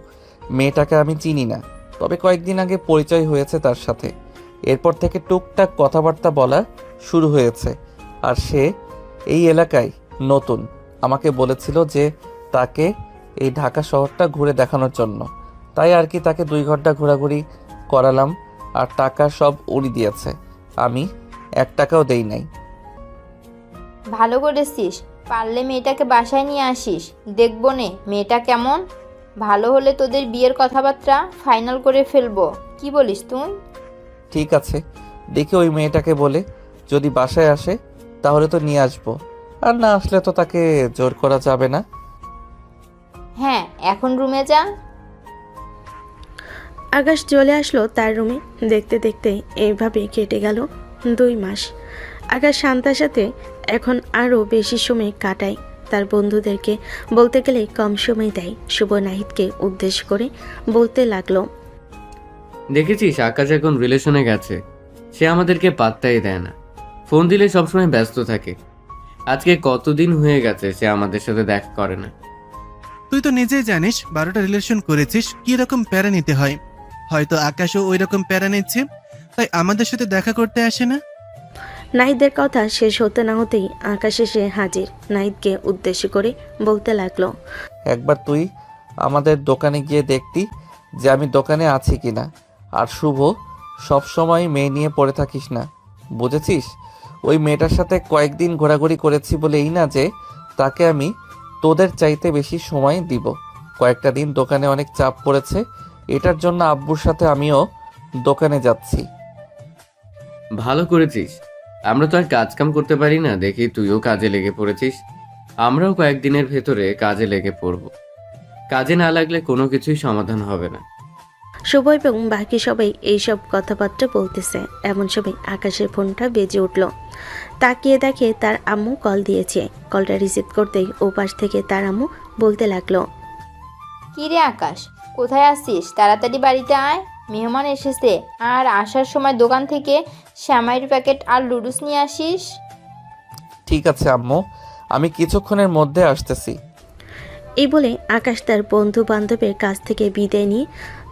মেয়েটাকে আমি চিনি না, তবে কয়েকদিন আগে পরিচয় হয়েছে তার সাথে। এরপর থেকে টুকটাক কথাবার্তা বলা শুরু হয়েছে। আর সে এই এলাকায় নতুন। আমাকে বলেছিল যে তাকে এই ঢাকা শহরটা ঘুরে দেখানোর জন্য, তাই আর কি তাকে 2 ঘন্টা ঘোরাঘুরি করালাম, আর টাকা সব উনি দিয়েছে, আমি 1 টাকাও দেই নাই। ভালো করেছিস, পারলে মেয়েটাকে বাসায় নিয়ে আসিস, দেখবো নে মেয়েটা কেমন। ভালো হলে তোদের বিয়ের কথাবার্তা ফাইনাল করে ফেলবো, কি বলিস তুই? ঠিক আছে, দেখি ওই মেয়েটাকে বলে যদি বাসায় আসে তাহলে তো নিয়ে আসবো, আর না আসলে তো তাকে জোর করা যাবে না। হ্যাঁ, এখন রুমে যা। আকাশ চলে আসলো তার রুমে। দেখতে দেখতে এইভাবে কেটে গেল 2 মাস। আকাশ শান্তার সাথে এখন আরও বেশি সময় কাটায়। তার বন্ধুদেরকে বলতে গেলে কম সময় দেয়। শুভ নাহিদকে উদ্দেশ্য করে বলতে লাগলো, দেখেছিস আকাশ এখন রিলেশনে গেছে, সে আমাদেরকে পাত্তাই দেয় না, ফোন দিলে সবসময় ব্যস্ত থাকে। আজকে কতদিন হয়ে গেছে সে আমাদের সাথে দেখা করে না। তুই তো নিজেই জানিস 12টা রিলেশন করেছিস, কি রকম প্যারা নিতে হয়। হয়তো আকাশও ওই রকম প্যারা নিচ্ছে, তাই আমাদের সাথে দেখা করতে আসে না। নাহিদের কথা শেষ হতে না হতেই আকাশ এসে হাজির। নাহিদকে উদ্দেশ্য করে বলতে লাগলো, একবার তুই আমাদের দোকানে গিয়ে দেখতি যে আমি দোকানে আছি কিনা। আর শুভ, সব সময় মেয়ে নিয়ে পড়ে থাকিস না, বুঝেছিস? ওই মেয়েটার সাথে কয়েকদিন ঘোরাঘুরি করেছি বলে এই না যে তাকে আমি তোদের চাইতে বেশি সময় দিব। কয়েকটা দিন দোকানে অনেক চাপ পড়েছে, এটার জন্য আব্বুর সাথে আমিও দোকানে যাচ্ছি। ভালো করেছিস, আমরা তো আর কাজকাম করতে পারি না, দেখি তুইও কাজে লেগে পড়েছিস। আমরাও কয়েকদিনের ভেতরে কাজে লেগে পড়ব। কাজে না লাগলে কোনো কিছুই সমাধান হবে না। শুভ এবং বাকি সবাই এইসব কথাবার্তা বলতেছে। এমন সময় আকাশের ফোনটা বেজে উঠল। তাকিয়ে দেখে তার আম্মু কল দিয়েছে। কলটা রিসিভ করতেই ওপাশ থেকে তার আম্মু বলতে লাগলো, কি রে আকাশ, কোথায় আছিস? তাড়াতাড়ি বাড়িতে আয়, মেহমান এসেছে। আর আসার সময় দোকান থেকে শ্যামাইয়ের প্যাকেট আর লুডুস নিয়ে আসিস। ঠিক আছে আম্মু, আমি কিছুক্ষণের মধ্যে আসতেছি। এই বলে আকাশ তার বন্ধু বান্ধবের কাছ থেকে বিদায় নিয়ে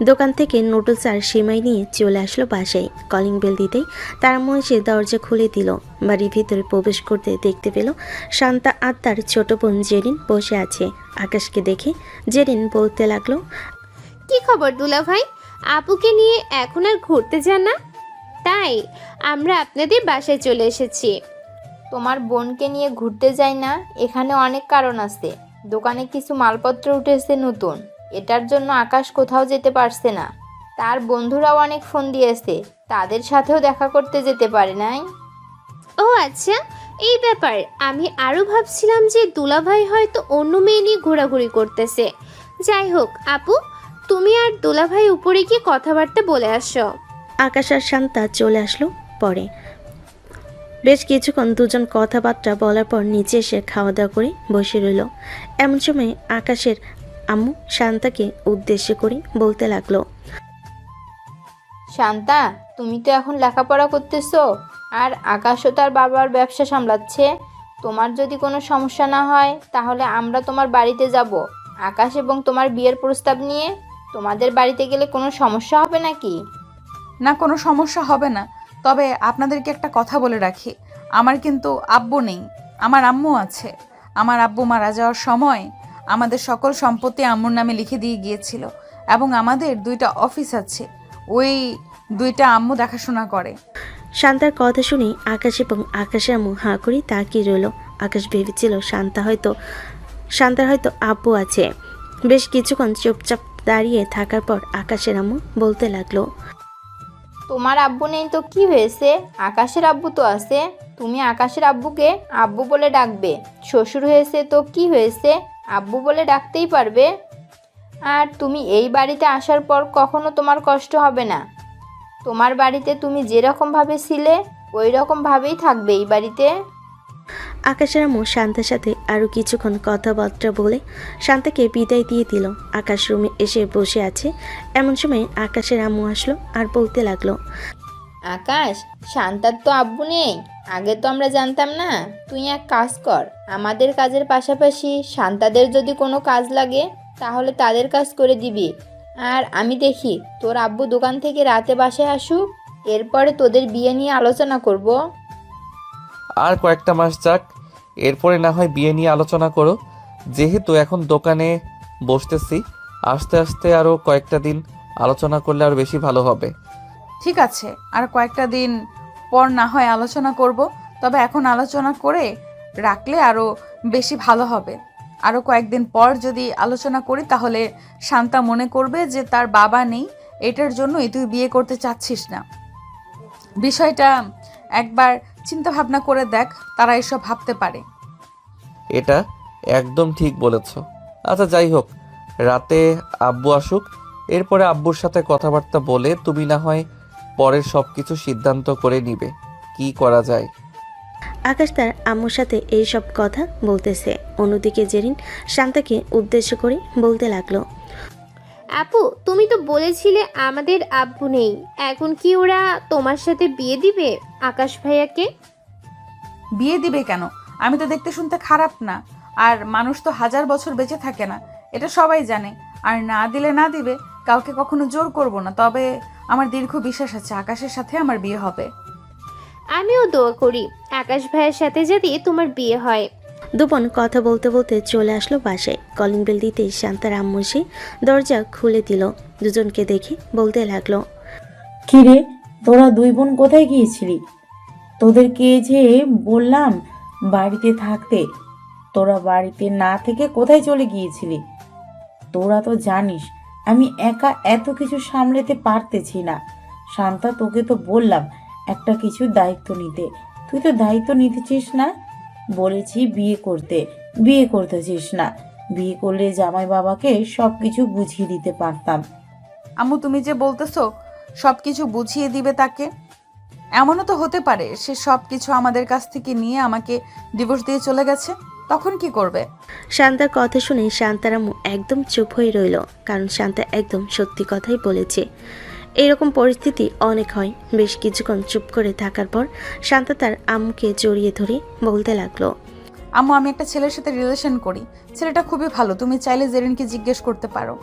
দোকান থেকে নুডলস আর সিমাই নিয়ে চলে আসলো বাসায়। কলিং বেল দিতেই তার আম্মু এসে দরজা খুলে দিল। বাড়ির ভিতরে প্রবেশ করতে দেখতে পেল শান্তা আর তার ছোট বোন জেরিন বসে আছে। আকাশকে দেখে জেরিন বলতে লাগলো, কি খবর দুলা ভাই, আপুকে নিয়ে এখন আর ঘুরতে যান না? তাই আমরা আপনাদের বাসায় চলে এসেছি। তোমার বোনকে নিয়ে ঘুরতে যাই না, এখানে অনেক কারণ আছে। দোকানে কিছু মালপত্র উঠেছে নতুন, এটার জন্য আকাশ কোথাও যেতে পারছে না। তার বন্ধুরাও অনেক ফোন দিয়েছে, তাদের সাথেও দেখা করতে যেতে পারে নাই। ও আচ্ছা, এই ব্যাপার। আমি আরও ভাবছিলাম যে দুলাভাই হয়তো অন্য মেয়ে নিয়ে ঘোরাঘুরি করতেছে। যাই হোক আপু, তুমি আর দুলাভাই উপরে গিয়ে কথাবার্তা বলে আসো। আকাশ আর শান্তা চলে আসলো পরে। বেশ কিছুক্ষণ দুজন কথাবার্তা বলার পর নিচে এসে খাওয়া দাওয়া করে বসে রইল। এমন সময় আকাশের আম্মু শান্তাকে উদ্দেশ্য করে বলতে লাগলো, শান্তা, তুমি তো এখন লেখাপড়া করতেছো, আর আকাশও তার বাবার ব্যবসা সামলাচ্ছে। তোমার যদি কোনো সমস্যা না হয় তাহলে আমরা তোমার বাড়িতে যাব আকাশ এবং তোমার বিয়ের প্রস্তাব নিয়ে। তোমাদের বাড়িতে গেলে কোনো সমস্যা হবে নাকি? না, কোনো সমস্যা হবে না। তবে আপনাদেরকে একটা কথা বলে রাখি, আমার কিন্তু আব্বু নেই, আমার আম্মু আছে। আমার আব্বু মারা যাওয়ার সময় আমাদের সকল সম্পত্তি আম্মুর নামে লিখে দিয়ে গিয়েছিল, এবং আমাদের 2টা অফিস আছে, ওই 2টা আম্মু দেখাশোনা করে। শান্তার কথা শুনে আকাশ এবং আকাশের আম্মু হাঁ করে তাকিয়ে রইল। আকাশ ভেবেছিল শান্তার হয়তো আব্বু আছে। বেশ কিছুক্ষণ চুপচাপ দাঁড়িয়ে থাকার পর আকাশের আম্মু বলতে লাগলো, তোমার আব্বু নেই তো কি হয়েছে? আকাশের আব্বু তো আছে। তুমি আকাশের আব্বুকে আব্বু বলে ডাকবে। শ্বশুর হয়েছে তো কি হয়েছে, আব্বু বলে ডাকতেই পারবে। আর তুমি এই বাড়িতে আসার পর কখনো তোমার কষ্ট হবে না। তোমার বাড়িতে তুমি যেরকমভাবে ছিলে ওই রকমভাবেই থাকবে এই বাড়িতে। আকাশের আম্মু শান্তার সাথে আরও কিছুক্ষণ কথাবার্তা বলে শান্তাকে বিদায় দিয়ে দিল। আকাশ রুমে এসে বসে আছে, এমন সময় আকাশের আম্মু আসলো আর বলতে লাগলো, আকাশ, শান্তার তো আব্বু নেই। আগে তো আমরা জানতাম না। তুই এক কাজ কর, আমাদের কাজের পাশাপাশি শান্তাদের যদি কোনো কাজ লাগে তাহলে তাদের কাজ করে দিবি। আর আমি দেখি তোর আব্বু দোকান থেকে রাতে বাসায় আসুক, এরপরে তোদের বিয়ে নিয়ে আলোচনা করব। আর কয়েকটা মাস যাক, এরপরে না হয় বিয়ে নিয়ে আলোচনা করো। যেহেতু এখন দোকানে বসতেছি, আস্তে আস্তে আরও কয়েকটা দিন আলোচনা করলে আরও বেশি ভালো হবে। ঠিক আছে, আর কয়েকটা দিন পর না হয় আলোচনা করব, তবে এখন আলোচনা করে রাখলে আরও বেশি ভালো হবে। আরও কয়েকদিন পর যদি আলোচনা করি তাহলে শান্তা মনে করবে যে তার বাবা নেই, এটার জন্যই তুই বিয়ে করতে চাচ্ছিস না। বিষয়টা একবার চিন্তা ভাবনা করে দেখ, তারা এসব ভাবতে পারে। এটা একদম ঠিক বলেছ। আচ্ছা যাই হোক, রাতে আব্বু আসুক, এরপরে আব্বুর সাথে কথাবার্তা বলে তুমি না হয় পরের সব কিছু সিদ্ধান্ত করে নিবে কি করা যায়। আকাশ তার আম্মুর সাথে এই সব কথা বলতেছে। অন্যদিকে জেরিন শান্তাকে উদ্দেশ্য করে বলতে লাগলো, আপু, তুমি তো বলেছিলে আমাদের আব্বু নেই, এখন কি ওরা তোমার সাথে বিয়ে দিবে আকাশ ভাইয়াকে? বিয়ে দিবে কেন? আমি তো দেখতে শুনতে খারাপ না, আর মানুষ তো 1000 বছর বেঁচে থাকে না, এটা সবাই জানে। আর না দিলে না দিবে, কাউকে কখনো জোর করব না। তবে আমার দীর্ঘ বিশ্বাস আছে আকাশের সাথে আমার বিয়ে হবে। আমিও দোয়া করি আকাশ ভাইয়ের সাথে যাতে তোমার বিয়ে হয়। দুপন কথা বলতে বলতে চলে আসলো বাসায়। কলিং বেল দিতে শান্তার আম্মু এসে দরজা খুলে দিল। দুজনকে দেখে বলতে লাগলো, কিরে, তোরা 2 বোন কোথায় গিয়েছিলি? তোদেরকে যে বললাম বাড়িতে থাকতে, তোরা বাড়িতে না থেকে কোথায় চলে গিয়েছিলি? তোরা তো জানিস আমি একা এত কিছু সামলাতে পারতেছি না। শান্তা, তোকে তো বললাম একটা কিছু দায়িত্ব নিতে, তুই তো দায়িত্ব নিতেছিস না। বলেছি বিয়ে করতেছিস না। বিয়ে করলে জামাই বাবাকে সব কিছু বুঝিয়ে দিতে পারতাম। আম্মু, তুমি যে বলতেছো সব কিছু বুঝিয়ে দিবে তাকে, এমনও তো হতে পারে সে সব কিছু আমাদের কাছ থেকে নিয়ে আমাকে ডিভোর্স দিয়ে চলে গেছে, তখন কি করবে? শান্তার কথা শুনে শান্তার আম্মু একদম চুপ হয়ে রইল, কারণ শান্তা একদম সত্যি কথাই বলেছে। এরকম পরিস্থিতি অনেক হয়। বেশ কিছুক্ষণ চুপ করে থাকার পর শান্তা তার আম্মুকে জড়িয়ে ধরে বলতে লাগলো, আম্মু, আমি একটা ছেলের সাথে রিলেশন করি, ছেলেটা খুবই ভালো, তুমি চাইলে জেরিনকে জিজ্ঞেস করতে পারো।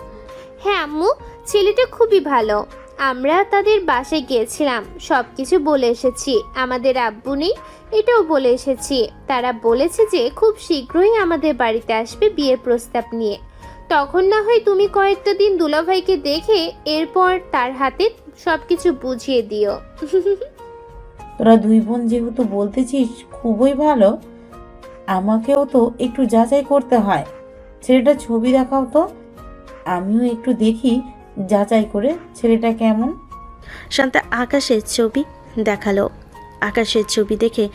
হ্যাঁ আম্মু, ছেলেটা খুবই ভালো। আমরা তাদের বাসায় গিয়েছিলাম, সব কিছু বলে এসেছি। আমাদের আব্বু নেই এটাও বলে এসেছি। তারা বলেছে যে খুব শীঘ্রই আমাদের বাড়িতে আসবে বিয়ের প্রস্তাব নিয়ে। তখন না হয় তুমি কয়েকটা দিন দুলাভাইকে দেখে এরপর তার হাতে সব কিছু বুঝিয়ে দিও। তোরা 2 বোন যেহেতু বলতেছিস খুবই ভালো, আমাকেও তো একটু যাচাই করতে হয়। ছেলেটা ছবি দেখাও তো, আমিও একটু দেখি যাচাই করে ছেলেটা কেমন। শান্তা আকাশের ছবি দেখালো। আকাশের ছবি দেখে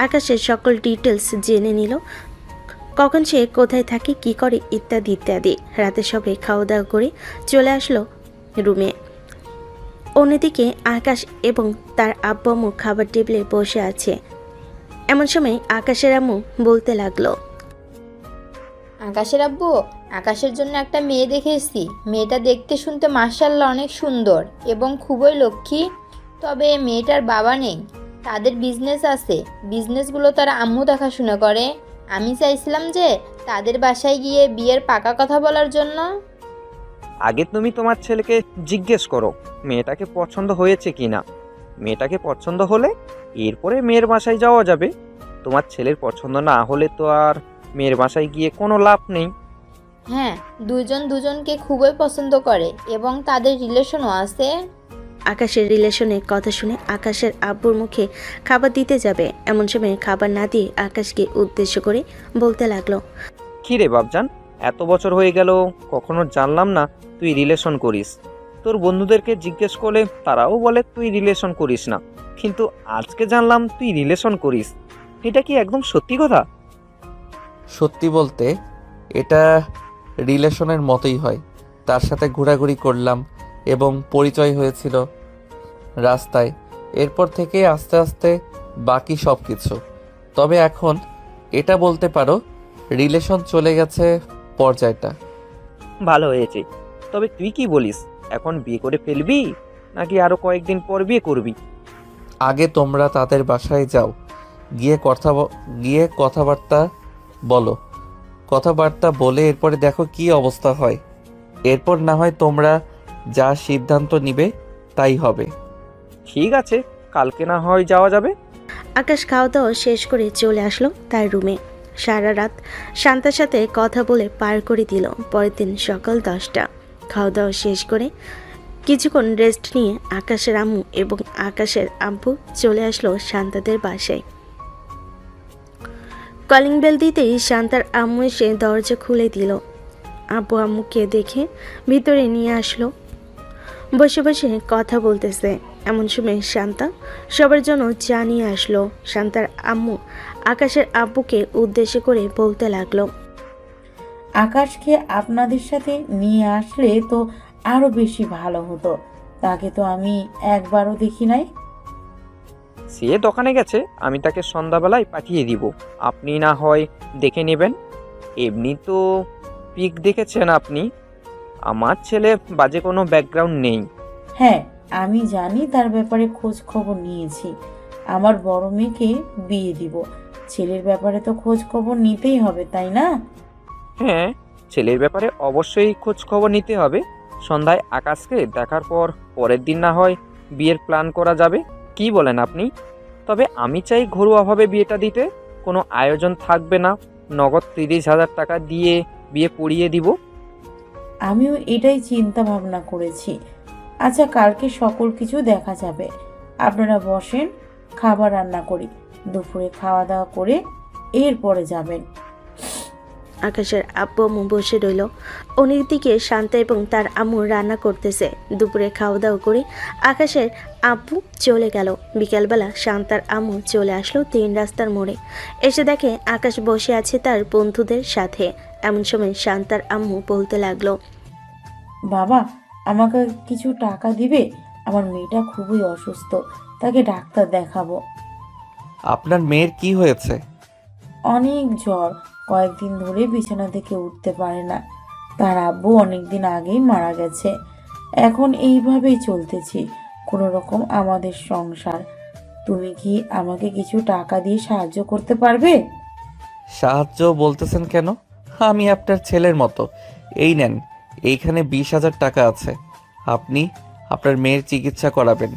আকাশের সকল ডিটেলস জেনে নিল, কখন সে কোথায় থাকে, কি করে, ইত্যাদি ইত্যাদি। রাতে সবে খাওয়া দাওয়া করে চলে আসলো রুমে। অন্যদিকে আকাশ এবং তার আব্বু আম্মু খাবার টেবিলে বসে আছে। এমন সময় আকাশের আম্মু বলতে লাগলো, আকাশের আব্বু, আকাশের জন্য একটা মেয়ে দেখে এসেছি। মেয়েটা দেখতে শুনতে মাশাআল্লাহ অনেক সুন্দর এবং খুবই লক্ষ্মী। তবে মেয়েটার বাবা নেই, তাদের বিজনেস আছে, বিজনেসগুলো তারা আম্মু দেখাশোনা করে। আমি চাইছিলাম যে তাদের বাসায় গিয়ে বিয়ের পাকা কথা বলার জন্য। আগে তুমি তোমার ছেলেকে জিজ্ঞেস করো মেয়েটাকে পছন্দ হয়েছে কি না। মেয়েটাকে পছন্দ হলে এরপরে মেয়ের বাসায় যাওয়া যাবে। তোমার ছেলের পছন্দ না হলে তো আর মেয়ের বাসায় গিয়ে কোনো লাভ নেই। হ্যাঁ, দুজন দুজনকে খুবই পছন্দ করে এবং তাদের রিলেশনও আছে। আকাশের রিলেশনের কথা শুনে আকাশের আব্বুর মুখে খাবার দিতে যাবে, এমন সময় খাবার না দিয়ে আকাশকে উদ্দেশ্য করে বলতে লাগলো, কী রে বাপজান, এত বছর হয়ে গেল কখনো জানলাম না তুই রিলেশন করিস। তোর বন্ধুদেরকে জিজ্ঞেস করলে তারাও বলে তুই রিলেশন করিস না, কিন্তু আজকে জানলাম তুই রিলেশন করিস। এটা কি একদম সত্যি কথা? সত্যি বলতে এটা রিলেশনের মতোই হয়। তার সাথে ঘোরাঘুরি করলাম এবং পরিচয় হয়েছিল রাস্তায়। এরপর থেকে আস্তে আস্তে বাকি সব কিছু। তবে এখন এটা বলতে পারো রিলেশন চলে গেছে পর্যায়টা। ভালো হয়েছে। তবে তুই কি বলিস, এখন বিয়ে করে ফেলবি নাকি আরো কয়েকদিন পর বিয়ে করবি? আগে তোমরা তাদের বাসায় যাও, গিয়ে কথাবার্তা বলো। কথাবার্তা বলে এরপরে দেখো কি অবস্থা হয়। এরপর না হয় তোমরা যা সিদ্ধান্ত নিবে তাই হবে। ঠিক আছে, কালকে না হয় যাওয়া যাবে। আকাশ খাওয়া দাওয়া শেষ করে চলে আসলো তার রুমে। সারা রাত শান্তার সাথে কথা বলে পার করে দিল। পরের দিন সকাল 10টা। খাওয়া দাওয়া শেষ করে কিছুক্ষণ রেস্ট নিয়ে আকাশের আম্মু এবং আকাশের আব্বু চলে আসলো শান্তাদের বাসায়। কলিং বেল দিতেই শান্তার আম্মু এসে দরজা খুলে দিল। আব্বু আম্মুকে দেখে ভিতরে নিয়ে আসলো। বসে বসে কথা বলতেছে, এমন সময় শান্তা সবার জন্য চা নিয়ে আসলো। শান্তার আম্মু আকাশের আব্বুকে উদ্দেশ্য করে বলতে লাগলো, আকাশকে আপনাদের সাথে নিয়ে আসলে তো আরো বেশি ভালো হতো। তাকে তো আমি একবারও দেখি নাই। সে দোকানে গেছে, আমি তাকে সন্ধ্যাবেলায় পাঠিয়ে দিব, আপনি না হয় দেখে নেবেন। এমনি তো পিক দেখেছেন আপনি, আমার ছেলে বাজে কোনো ব্যাকগ্রাউন্ড নেই। হ্যাঁ, আমি জানি, তার ব্যাপারে খোঁজ খবর নিয়েছি। আমার বড় মেয়েকে বিয়ে দিব, ছেলের ব্যাপারে তো খোঁজ খবর নিতেই হবে, তাই না? হ্যাঁ, ছেলের ব্যাপারে অবশ্যই খোঁজ খবর নিতে হবে। সন্ধ্যায় আকাশকে দেখার পর পরের দিন না হয় বিয়ের প্ল্যান করা যাবে, কি বলেন আপনি? তবে আমি চাই ঘরোয়াভাবে বিয়েটা দিতে, কোনো আয়োজন থাকবে না, নগদ 30,000 টাকা দিয়ে বিয়ে পড়িয়ে দিব। আমিও এটাই চিন্তা ভাবনা করেছি। আচ্ছা, কালকে সকল কিছু দেখা যাবে। আপনারা বসেন, খাবার রান্না করি, দুপুরে খাওয়া দাওয়া করে এরপরে যাবেন। আকাশের আব্বু আম্মু বসে রইল। অন্যদিকে শান্তা এবং তার আম্মু রান্না করতেছে। দুপুরে খাওয়া দাওয়া করে আকাশের আব্বু চলে গেল। বিকালবেলা শান্তার আম্মু চলে আসলো 3 রাস্তার মোড়ে। এসে দেখে আকাশ বসে আছে তার বন্ধুদের সাথে। এমন সময় শান্তার আম্মু বলতে লাগলো, বাবা, আমাকে কিছু টাকা দিবে? আমার মেয়েটা খুবই অসুস্থ, তাকে ডাক্তার দেখাবো। আপনার মেয়ের কি হয়েছে? অনেক জ্বর, কয়েকদিন ধরে বিছানা থেকে উঠতে পারে না। তার আব্বু অনেকদিন আগেই মারা গেছে। এখন এইভাবেই চলতেছি, কোনো রকম আমাদের সংসার। তুমি কি আমাকে কিছু টাকা দিয়ে সাহায্য করতে পারবে? সাহায্য বলতেছেন কেন? আমি আপনার ছেলের মতো। এই নেন, এইখানে 20,000 টাকা আছে। আপনি আপনার মেয়ের চিকিৎসা করাবেন।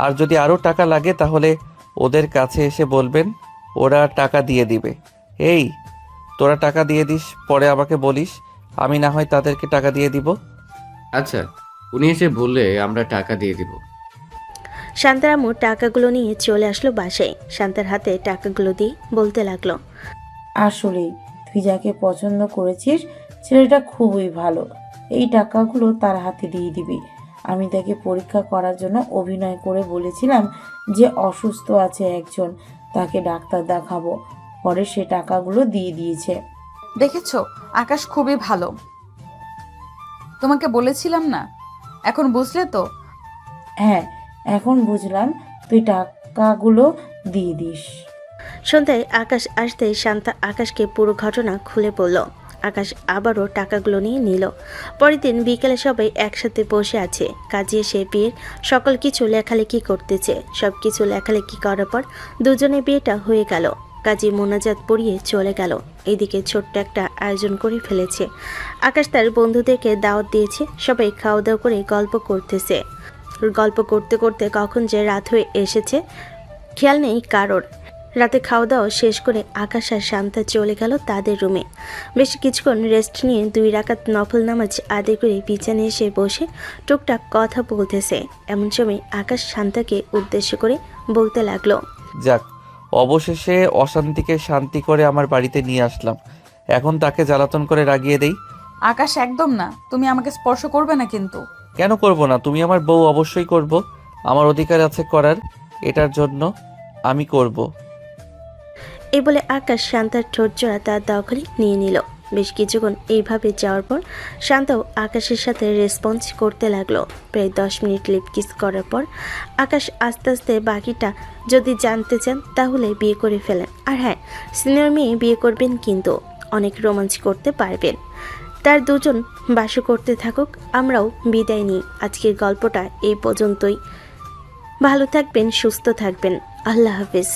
আর যদি আরও টাকা লাগে তাহলে ওদের কাছে এসে বলবেন, ওরা টাকা দিয়ে দিবে। এই তোরা টাকা দিয়ে দিস, পরে আমাকে বলিস, আমি না হয় তাদেরকে টাকা দিয়ে দিব। আচ্ছা, উনি এসে বললে আমরা টাকা দিয়ে দিব। শান্তার আম্মু টাকাগুলো নিয়ে চলে আসলো বাসায়। শান্তার হাতে টাকাগুলো দিয়ে বলতে লাগলো, আসলেই তুই যাকে পছন্দ করেছিস ছেলেটা খুবই ভালো। এই টাকাগুলো তার হাতে দিয়ে দিবি। আমি তাকে পরীক্ষা করার জন্য অভিনয় করে বলেছিলাম যে অসুস্থ আছে একজন, তাকে ডাক্তার দেখাবো। পরে সে টাকাগুলো দিয়ে দিয়েছে। দেখেছো, আকাশ খুবই ভালো। তোমাকে বলেছিলাম না? এখন বুঝলে তো? হ্যাঁ, এখন বুঝলাম, তুই টাকাগুলো দিয়ে দিস। সন্ধ্যায় আকাশ আসতেই শান্তা আকাশকে পুরো ঘটনা খুলে বলল। আকাশ আবারও টাকাগুলো নিয়ে নিল। পরের দিন বিকেলে সবাই একসাথে বসে আছে। কাজে এসে বিয়ের সকল কিছু লেখালেখি করতেছে। সব কিছু লেখালেখি করার পর দুজনে বিয়েটা হয়ে গেল। কাজী মোনাজাত পড়িয়ে চলে গেল। এদিকে ছোট্ট একটা আয়োজন করে ফেলেছে। আকাশ তার বন্ধুদেরকে দাওয়াত দিয়েছে। সবাই খাওয়া দাওয়া করে গল্প করতেছে। গল্প করতে করতে কখন যে রাত হয়ে এসেছে খেয়াল নেই কারোর। রাতে খাওয়া দাওয়া শেষ করে আকাশ আর শান্তা চলে গেল তাদের রুমে। বেশ কিছুক্ষণ রেস্ট নিয়ে 2 রাকাত নফল নামাজ আদায় করে বিছানায় এসে বসে টুকটাক কথা বলতেছে। এমন সময় আকাশ শান্তাকে উদ্দেশ্য করে বলতে লাগলো, যাক, অবশেষে অশান্তিকে শান্তি করে আমার বাড়িতে নিয়ে আসলাম। এখন তাকে জ্বালাতন করে রাগিয়ে দেই। আকাশ একদম না, তুমি আমাকে স্পর্শ করবে না কিন্তু। কেন করব না? তুমি আমার বউ, অবশ্যই করব। আমার অধিকার আছে করার, এটার জন্য আমি করব। এই বলে আকাশ শান্তার ঠোঁট জোড়া তার দখলে নিয়ে নিল। বেশ কিছুক্ষণ এইভাবে যাওয়ার পর শান্তাও আকাশের সাথে রেসপন্স করতে লাগলো। প্রায় 10 মিনিট লিপ কিস করার পর আকাশ আস্তে আস্তে বাকিটা যদি জানতে চান তাহলে বিয়ে করে ফেলেন। আর হ্যাঁ, সিনিয়র মেয়ে বিয়ে করবেন কিন্তু অনেক রোমাঞ্চ করতে পারবেন। তার দুজন বাসও করতে থাকুক, আমরাও বিদায় নিই। আজকের গল্পটা এই পর্যন্তই। ভালো থাকবেন, সুস্থ থাকবেন। আল্লাহ হাফেজ।